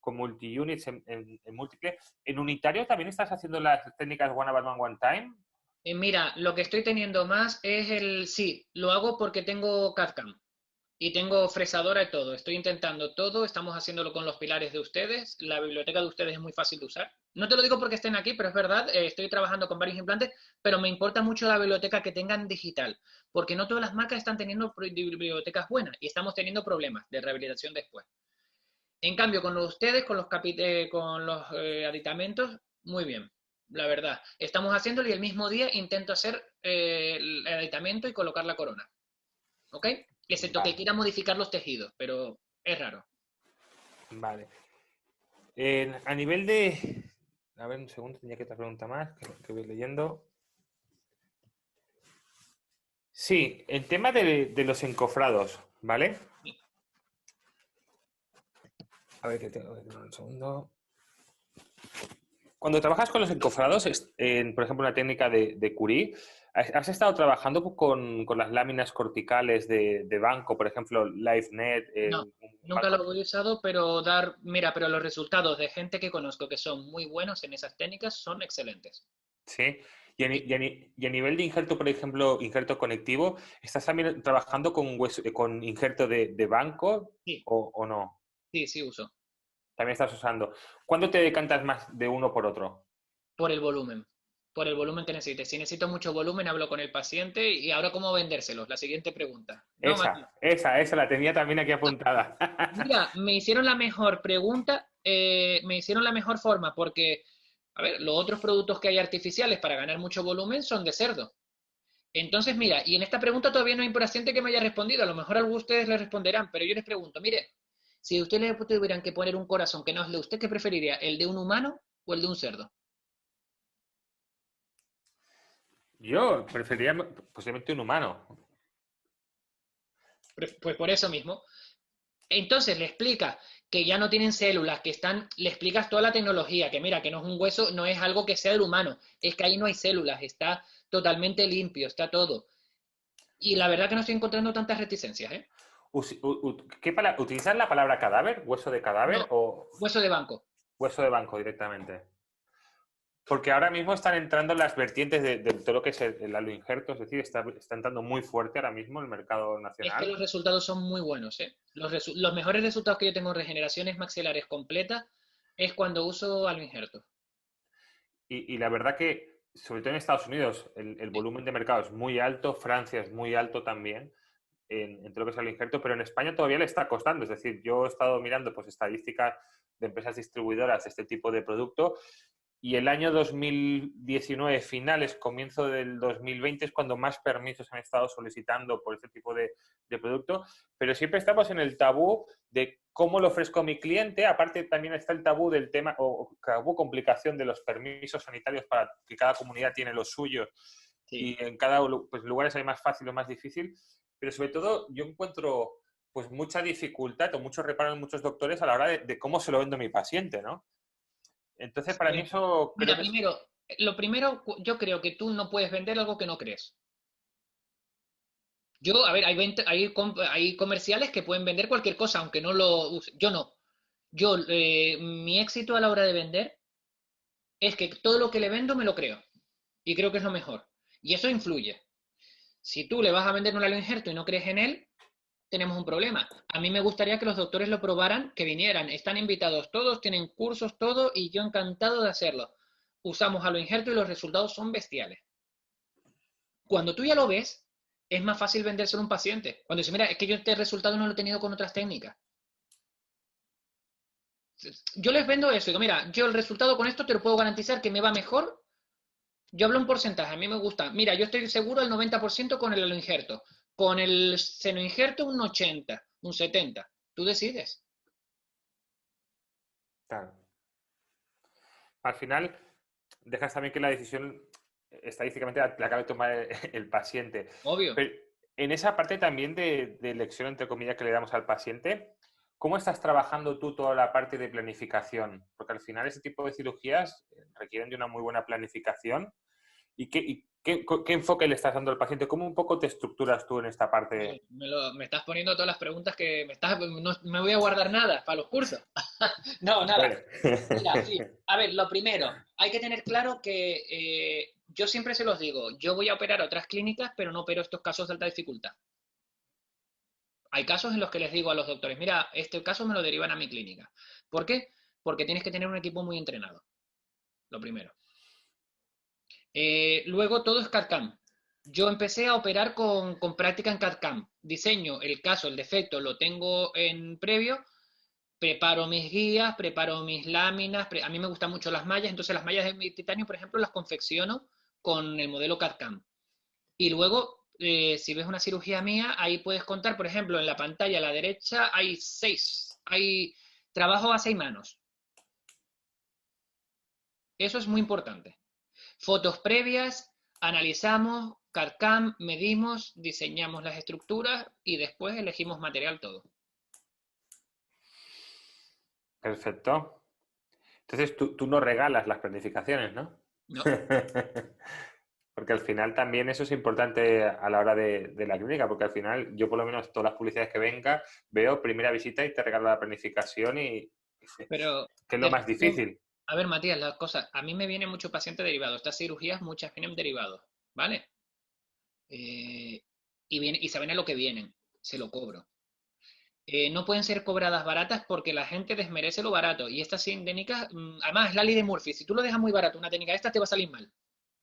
multi-units en múltiple. ¿En unitario también estás haciendo las técnicas One About One Time? Mira, lo que estoy teniendo más es sí, lo hago porque tengo CAD-CAM. Y tengo fresadora y todo. Estoy intentando todo. Estamos haciéndolo con los pilares de ustedes. La biblioteca de ustedes es muy fácil de usar. No te lo digo porque estén aquí, pero es verdad. Estoy trabajando con varios implantes, pero me importa mucho la biblioteca que tengan digital. Porque no todas las marcas están teniendo bibliotecas buenas y estamos teniendo problemas de rehabilitación después. En cambio, con ustedes, con los aditamentos, muy bien. La verdad. Estamos haciéndolo y el mismo día intento hacer el aditamento y colocar la corona. ¿Ok? Excepto que Vale, quiera modificar los tejidos, pero es raro. vale. A nivel de... A ver, un segundo, tenía que otra pregunta más que voy leyendo. Sí, el tema de los encofrados, ¿vale? A ver, que tengo un segundo. Cuando trabajas con los encofrados, por ejemplo, una técnica de Curie, ¿has estado trabajando con las láminas corticales de banco, por ejemplo, LiveNet? No, nunca lo he usado, pero mira, pero los resultados de gente que conozco que son muy buenos en esas técnicas son excelentes. Sí. Y Sí, y a nivel de injerto, por ejemplo, injerto conectivo, ¿estás también trabajando con injerto de banco sí, o no? sí, sí uso. También estás usando. ¿Cuándo te decantas más de uno por otro? Por el volumen. Por el volumen que necesite. Si necesito mucho volumen, hablo con el paciente y ahora cómo vendérselos. La siguiente pregunta. No, Mati. Esa la tenía también aquí apuntada. Mira, me hicieron la mejor pregunta, me hicieron la mejor forma, porque, a ver, los otros productos que hay artificiales para ganar mucho volumen son de cerdo. Entonces, mira, y en esta pregunta todavía no hay paciente que me haya respondido, a lo mejor algunos de ustedes le responderán, pero yo les pregunto, mire, si ustedes le tuvieran que poner un corazón que no es de usted, ¿qué preferiría? ¿El de un humano o el de un cerdo? Yo preferiría posiblemente un humano. Pues por eso mismo. Entonces le explica que ya no tienen células, que están, le explicas toda la tecnología, que mira, que no es un hueso, no es algo que sea del humano, es que ahí no hay células, está totalmente limpio, está todo. Y la verdad que no estoy encontrando tantas reticencias, ¿eh? ¿Utilizan la palabra cadáver, hueso de cadáver No, o hueso de banco. hueso de banco directamente? Porque ahora mismo están entrando las vertientes de todo lo que es el aloinjerto, es decir, está entrando muy fuerte ahora mismo el mercado Es que nacional. los resultados son muy buenos, ¿eh? Los mejores resultados que yo tengo en regeneraciones maxilares completas es cuando uso aloinjerto. Y la verdad que, sobre todo en Estados Unidos, el Sí. volumen de mercado es muy alto, Francia es muy alto también, en todo lo que es el injerto, pero en España todavía le está costando. Es decir, yo he estado mirando pues, estadísticas de empresas distribuidoras de este tipo de producto y el año 2019, finales, comienzo del 2020, es cuando más permisos han estado solicitando por este tipo de producto, pero siempre estamos en el tabú de cómo lo ofrezco a mi cliente. Aparte también está el tabú del tema o tabú complicación de los permisos sanitarios para que cada comunidad tiene los suyos Sí. y en cada pues, lugares hay más fácil o más difícil, pero sobre todo yo encuentro pues mucha dificultad o mucho reparo en muchos doctores a la hora de cómo se lo vendo a mi paciente, ¿no? Entonces, para mí Sí. eso creo Mira, que es... primero, lo primero, yo creo que tú no puedes vender algo que no crees. Yo, a ver, hay comerciales que pueden vender cualquier cosa, aunque no lo use. Yo no. Yo, mi éxito a la hora de vender es que todo lo que le vendo me lo creo. Y creo que es lo mejor. Y eso influye. Si tú le vas a vender un halo injerto y no crees en él, tenemos un problema. A mí me gustaría que los doctores lo probaran, que vinieran. Están invitados todos, tienen cursos, todo, y yo encantado de hacerlo. Usamos halo injerto y los resultados son bestiales. Cuando tú ya lo ves, es más fácil vendérselo a un paciente. Cuando dice, mira, es que yo este resultado no lo he tenido con otras técnicas. Yo les vendo eso, digo, mira, yo el resultado con esto te lo puedo garantizar que me va mejor. Yo hablo en porcentaje, a mí me gusta. Mira, yo estoy seguro el 90% con el injerto. Con el senoinjerto un 80, un 70. Tú decides. Claro. Al final, dejas también que la decisión estadísticamente la acabe de tomar el paciente. Obvio. Pero en esa parte también de elección, entre comillas, que le damos al paciente, ¿cómo estás trabajando tú toda la parte de planificación? Porque al final ese tipo de cirugías requieren de una muy buena planificación. ¿Y qué enfoque le estás dando al paciente? ¿Cómo un poco te estructuras tú en esta parte? Me estás poniendo todas las preguntas que no me voy a guardar nada para los cursos. No, nada. Bueno. Mira, sí. A ver, lo primero, hay que tener claro que yo siempre se los digo, yo voy a operar a otras clínicas, pero no opero estos casos de alta dificultad. Hay casos en los que les digo a los doctores, mira, este caso me lo derivan a mi clínica. ¿Por qué? Porque tienes que tener un equipo muy entrenado, lo primero. Luego todo es CAD-CAM. Yo empecé a operar con práctica en CAD-CAM. Diseño el caso, el defecto, lo tengo en previo, preparo mis guías, preparo mis láminas. A mí me gustan mucho las mallas, entonces las mallas de mi titanio, por ejemplo, las confecciono con el modelo CAD-CAM. Y luego, si ves una cirugía mía, ahí puedes contar, por ejemplo, en la pantalla a la derecha hay 6. Hay trabajo a 6 manos. Eso es muy importante. Fotos previas, analizamos, CAD-CAM, medimos, diseñamos las estructuras y después elegimos material todo. Perfecto. Entonces tú no regalas las planificaciones, ¿no? ¿No? Porque al final también eso es importante a la hora de la clínica, porque al final yo por lo menos todas las publicidades que venga veo primera visita y te regalo la planificación y Pero, que es lo más difícil. a ver, Matías, las cosas, a mí me viene mucho paciente derivado. Estas cirugías muchas vienen derivados, ¿vale? Y saben a lo que vienen, se lo cobro. No pueden ser cobradas baratas porque la gente desmerece lo barato. Y estas técnicas, además, es la ley de Murphy. Si tú lo dejas muy barato, una técnica esta te va a salir mal.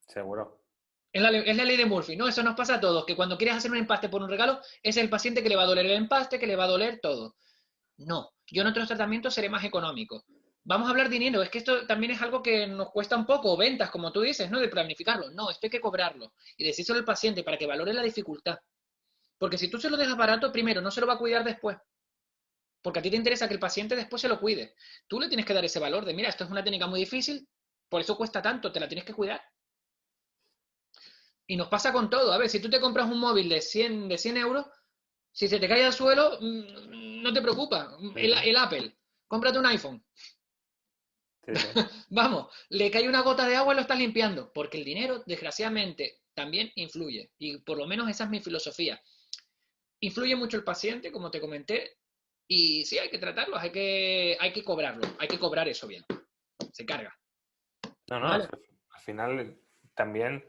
Seguro. Es la ley de Murphy, ¿no? Eso nos pasa a todos, que cuando quieres hacer un empaste por un regalo, es el paciente que le va a doler el empaste, que le va a doler todo. No, yo en otros tratamientos seré más económico. Vamos a hablar de dinero, es que esto también es algo que nos cuesta un poco, ventas, como tú dices, ¿no? De planificarlo. No, esto hay que cobrarlo y decírselo al paciente para que valore la dificultad. Porque si tú se lo dejas barato, primero, no se lo va a cuidar después. Porque a ti te interesa que el paciente después se lo cuide. Tú le tienes que dar ese valor de, mira, esto es una técnica muy difícil, por eso cuesta tanto, te la tienes que cuidar. Y nos pasa con todo. A ver, si tú te compras un móvil de 100 euros, Si se te cae al suelo, no te preocupa. El Apple, cómprate un iPhone. Sí, sí. Vamos, le cae una gota de agua y lo estás limpiando. Porque el dinero, desgraciadamente, también influye. Y por lo menos esa es mi filosofía. Influye mucho el paciente, como te comenté. Y sí, hay que tratarlos, hay que cobrarlo. Hay que cobrar eso bien. Se carga. No, no, ¿Vale? al final también,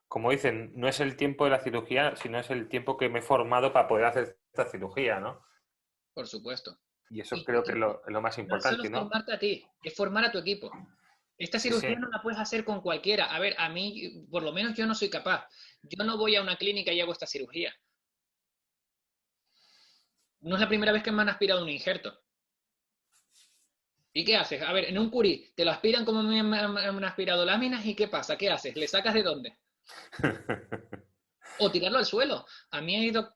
como dicen, no es el tiempo de la cirugía, sino es el tiempo que me he formado para poder hacer esta cirugía, ¿no? Por supuesto. Y eso Y tu creo que equipo. es lo más No es solo importante, ¿no? formarte a ti, es formar a tu equipo. Esta Sí, sí. cirugía no la puedes hacer con cualquiera. A ver, a mí, por lo menos yo no soy capaz. Yo no voy a una clínica y hago esta cirugía. No es la primera vez que me han aspirado un injerto. ¿Y qué haces? A ver, en un curí, te lo aspiran como me han aspirado láminas y ¿qué pasa? ¿Qué haces? ¿Le sacas de dónde? O tirarlo al suelo. A mí he ido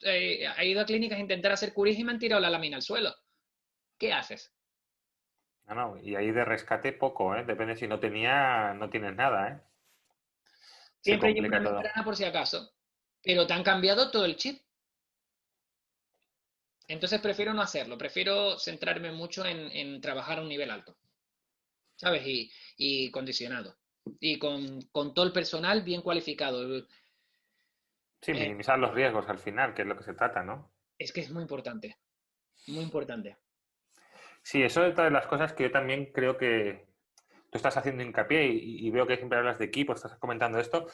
a clínicas a intentar hacer curís y me han tirado la lámina al suelo. ¿Qué haces? No, no, y ahí de rescate poco, ¿eh? Depende si no tenía, no tienes nada, ¿eh? Se Siempre llevo complica una todo. membrana por si acaso. Pero te han cambiado todo el chip. Entonces prefiero no hacerlo, prefiero centrarme mucho en trabajar a un nivel alto, ¿sabes? Y condicionado. Y con todo el personal bien cualificado. Sí, Eh, minimizar los riesgos al final, que es lo que se trata, ¿no? es que es muy importante, muy importante. Sí, eso es otra de las cosas que yo también creo que tú estás haciendo hincapié y veo que siempre hablas de equipo, estás comentando esto.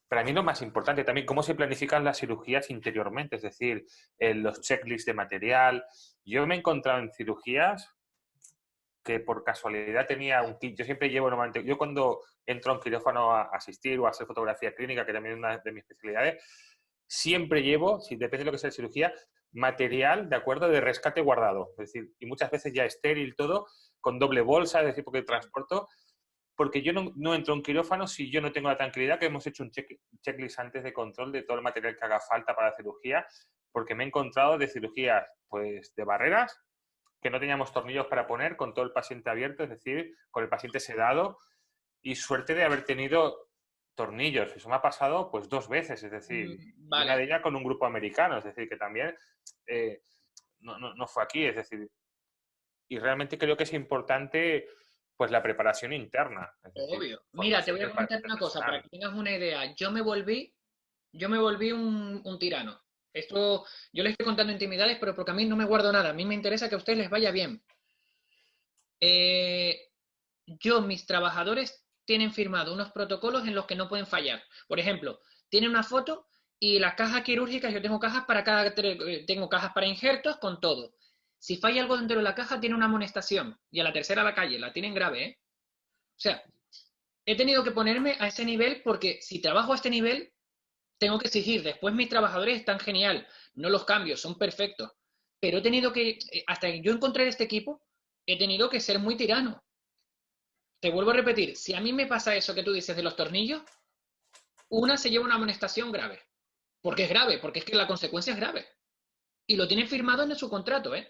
Para mí lo más importante también, cómo se planifican las cirugías interiormente, es decir, los checklists de material. Yo me he encontrado en cirugías que por casualidad tenía un kit. Yo siempre llevo normalmente, yo cuando entro a un quirófano a asistir o a hacer fotografía clínica, que también es una de mis especialidades, siempre llevo, si depende de lo que sea la cirugía, material, de acuerdo, de rescate guardado. Es decir, y muchas veces ya estéril todo, con doble bolsa, es decir, porque transporto, porque yo no entro a un quirófano si yo no tengo la tranquilidad que hemos hecho un checklist antes de control de todo el material que haga falta para la cirugía, porque me he encontrado de cirugías pues de barreras que no teníamos tornillos para poner con todo el paciente abierto, es decir, con el paciente sedado y suerte de haber tenido tornillos. Eso me ha pasado pues 2 veces, es decir, y una Vale, de ellas con un grupo americano, es decir, que también eh, no fue aquí, es decir, y realmente creo que es importante pues la preparación interna, es decir, obvio. Mira, te formación voy a del, comentar del una cosa para personal. que tengas una idea. Yo me volví un tirano. Esto, yo les estoy contando intimidades, pero porque a mí no me guardo nada. A mí me interesa que a ustedes les vaya bien. Eh, mis trabajadores tienen firmado unos protocolos en los que no pueden fallar. Por ejemplo, tienen una foto y las cajas quirúrgicas, yo tengo cajas para tengo cajas para injertos con todo. Si falla algo dentro de la caja, tiene una amonestación. Y a la tercera a la calle, la tienen grave, ¿eh? O sea, he tenido que ponerme a ese nivel porque si trabajo a este nivel, tengo que exigir. Después mis trabajadores están genial, no los cambio, son perfectos. Pero he tenido que, hasta que yo encontré este equipo, he tenido que ser muy tirano. Te vuelvo a repetir, si a mí me pasa eso que tú dices de los tornillos, una se lleva una amonestación grave. Porque es grave, porque es que la consecuencia es grave. Y lo tienen firmado en su contrato, ¿eh?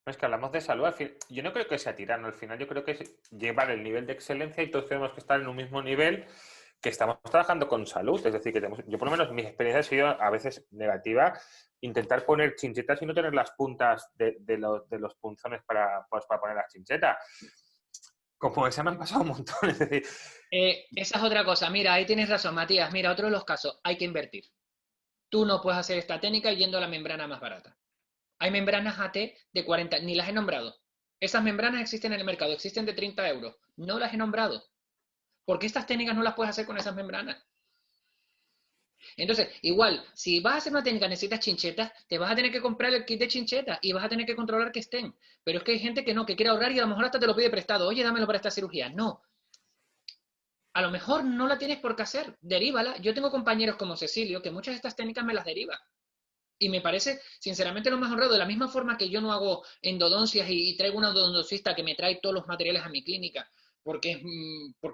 No, es que hablamos de salud, yo no creo que sea tirano, al final yo creo que es llevar el nivel de excelencia y todos tenemos que estar en un mismo nivel que estamos trabajando con salud, es decir, que yo por lo menos mi experiencia ha sido a veces negativa, intentar poner chinchetas y no tener las puntas de los punzones pues, para poner las chinchetas. Como esa me han pasado un montón, es decir, Esa es otra cosa. Mira, ahí tienes razón, Matías. Mira, otro de los casos, hay que invertir. Tú no puedes hacer esta técnica yendo a la membrana más barata. Hay membranas AT de 40, ni las he nombrado. Esas membranas existen en el mercado, existen de 30 euros. No las he nombrado. Porque estas técnicas no las puedes hacer con esas membranas. Entonces, igual, si vas a hacer una técnica, necesitas chinchetas, te vas a tener que comprar el kit de chinchetas y vas a tener que controlar que estén. Pero es que hay gente que no, que quiere ahorrar y a lo mejor hasta te lo pide prestado. Oye, dámelo para esta cirugía. No, a lo mejor no la tienes por qué hacer, derívala. Yo tengo compañeros como Cecilio que muchas de estas técnicas me las deriva. Y me parece, sinceramente, lo más honrado. De la misma forma que yo no hago endodoncias y traigo una endodoncista que me trae todos los materiales a mi clínica porque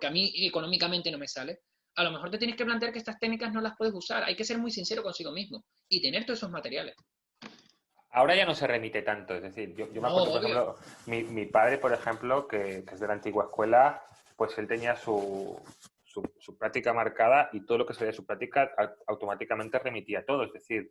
a mí económicamente no me sale. A lo mejor te tienes que plantear que estas técnicas no las puedes usar. Hay que ser muy sincero consigo mismo y tener todos esos materiales. ahora ya no se remite tanto, es decir, yo me No, acuerdo, por obvio. ejemplo, mi padre, por ejemplo, que es de la antigua escuela, pues él tenía su práctica marcada y todo lo que salía de su práctica automáticamente remitía todo, es decir,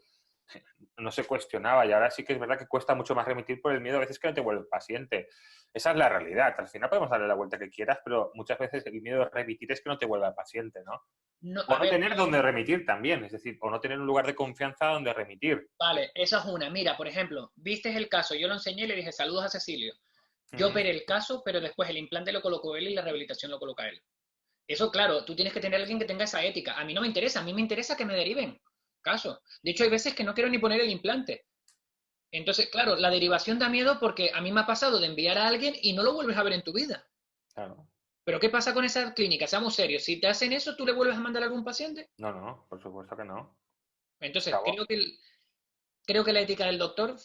no se cuestionaba y ahora sí que es verdad que cuesta mucho más remitir por el miedo a veces que no te vuelve el paciente. Esa es la realidad. Al final podemos darle la vuelta que quieras, pero muchas veces el miedo de remitir es que no te vuelva el paciente, ¿no? No, O a no ver, tener donde remitir también, es decir, o no tener un lugar de confianza donde remitir. vale, esa es una. Mira, por ejemplo, viste el caso, yo lo enseñé y le dije saludos a Cecilio. Yo Ujú. operé el caso, pero después el implante lo colocó él y la rehabilitación lo coloca él. Eso, claro, tú tienes que tener a alguien que tenga esa ética. A mí no me interesa, a mí me interesa que me deriven caso. De hecho, hay veces que no quiero ni poner el implante. Entonces, claro, la derivación da miedo porque a mí me ha pasado de enviar a alguien y no lo vuelves a ver en tu vida. Claro. Pero ¿qué pasa con esa clínica? Seamos serios. Si te hacen eso, ¿tú le vuelves a mandar a algún paciente? No, no, por supuesto que no. Se Entonces, acabó. creo que la ética del doctor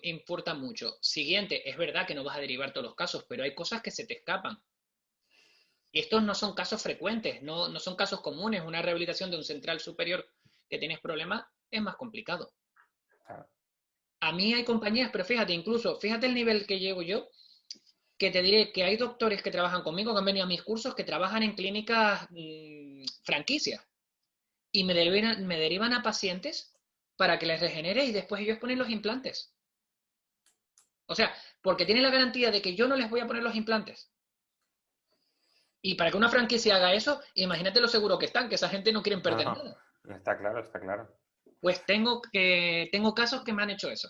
importa mucho. Siguiente, es verdad que no vas a derivar todos los casos, pero hay cosas que se te escapan. Y estos no son casos frecuentes, no son casos comunes. Una rehabilitación de un central superior que tienes problemas es más complicado. Claro. A mí hay compañías, pero fíjate, incluso, fíjate el nivel que llego yo, que te diré que hay doctores que trabajan conmigo, que han venido a mis cursos, que trabajan en clínicas franquicias y me derivan a pacientes para que les regenere y después ellos ponen los implantes. O sea, porque tienen la garantía de que yo no les voy a poner los implantes. Y para que una franquicia haga eso, imagínate lo seguro que están, que esa gente no quieren No, perder no, nada. está claro, está claro. Pues tengo casos que me han hecho eso.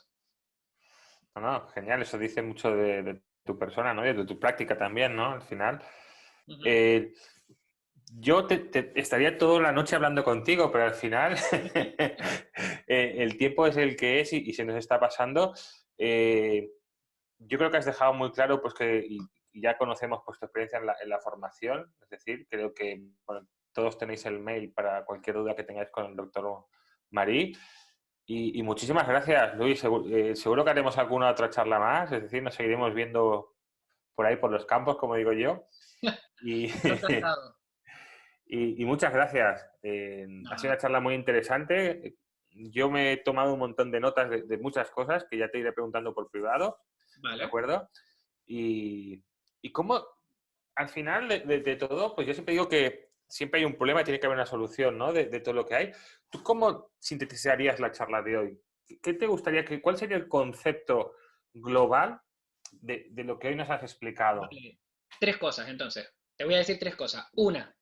No, no, genial, eso dice mucho de tu persona, ¿no? Y de tu práctica también, ¿no? Al final. Uh -huh. Eh, yo estaría toda la noche hablando contigo, pero al final el tiempo es el que es y se nos está pasando. Yo creo que has dejado muy claro pues que y ya conocemos pues, tu experiencia en la formación, es decir, creo que bueno, todos tenéis el mail para cualquier duda que tengáis con el doctor Marí. Y muchísimas gracias, Luis. Seguro que haremos alguna otra charla más, es decir, nos seguiremos viendo por ahí por los campos, como digo yo. Y, Yo encantado. y muchas gracias. Ha sido Nada, una charla muy interesante. Yo me he tomado un montón de notas de muchas cosas que ya te iré preguntando por privado, ¿de vale. acuerdo? Y cómo, al final de todo, pues yo siempre digo que siempre hay un problema y tiene que haber una solución, ¿no? De todo lo que hay. ¿Tú cómo sintetizarías la charla de hoy? ¿Qué te gustaría cuál sería el concepto global de lo que hoy nos has explicado? Vale. Tres cosas, entonces. Te voy a decir tres cosas. Una,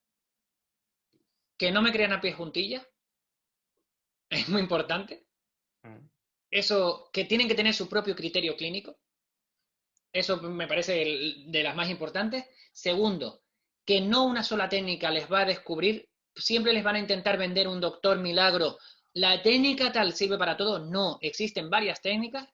que no me crean a pies juntillas. Es muy importante. Mm. Eso, que tienen que tener su propio criterio clínico. Eso me parece de las más importantes. Segundo, que no una sola técnica les va a descubrir. Siempre les van a intentar vender un doctor milagro. La técnica tal sirve para todo. No, existen varias técnicas.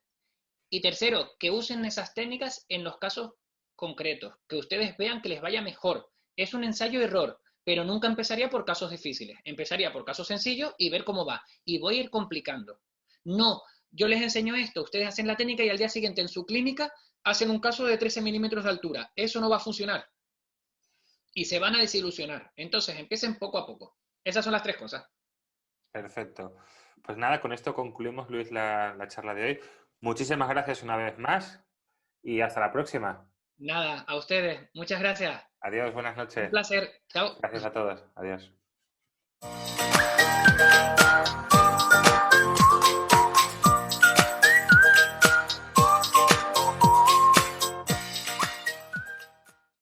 Y tercero, que usen esas técnicas en los casos concretos, que ustedes vean que les vaya mejor. Es un ensayo-error, pero nunca empezaría por casos difíciles. Empezaría por casos sencillos y ver cómo va. Y voy a ir complicando. No, yo les enseño esto, ustedes hacen la técnica y al día siguiente en su clínica hacen un caso de 13 milímetros de altura. Eso no va a funcionar. Y se van a desilusionar. Entonces, empiecen poco a poco. Esas son las tres cosas. Perfecto. Pues nada, con esto concluimos, Luis, la charla de hoy. Muchísimas gracias una vez más y hasta la próxima. Nada, a ustedes. Muchas gracias. Adiós, buenas Un noches. placer. Chao. Gracias a todos. Adiós.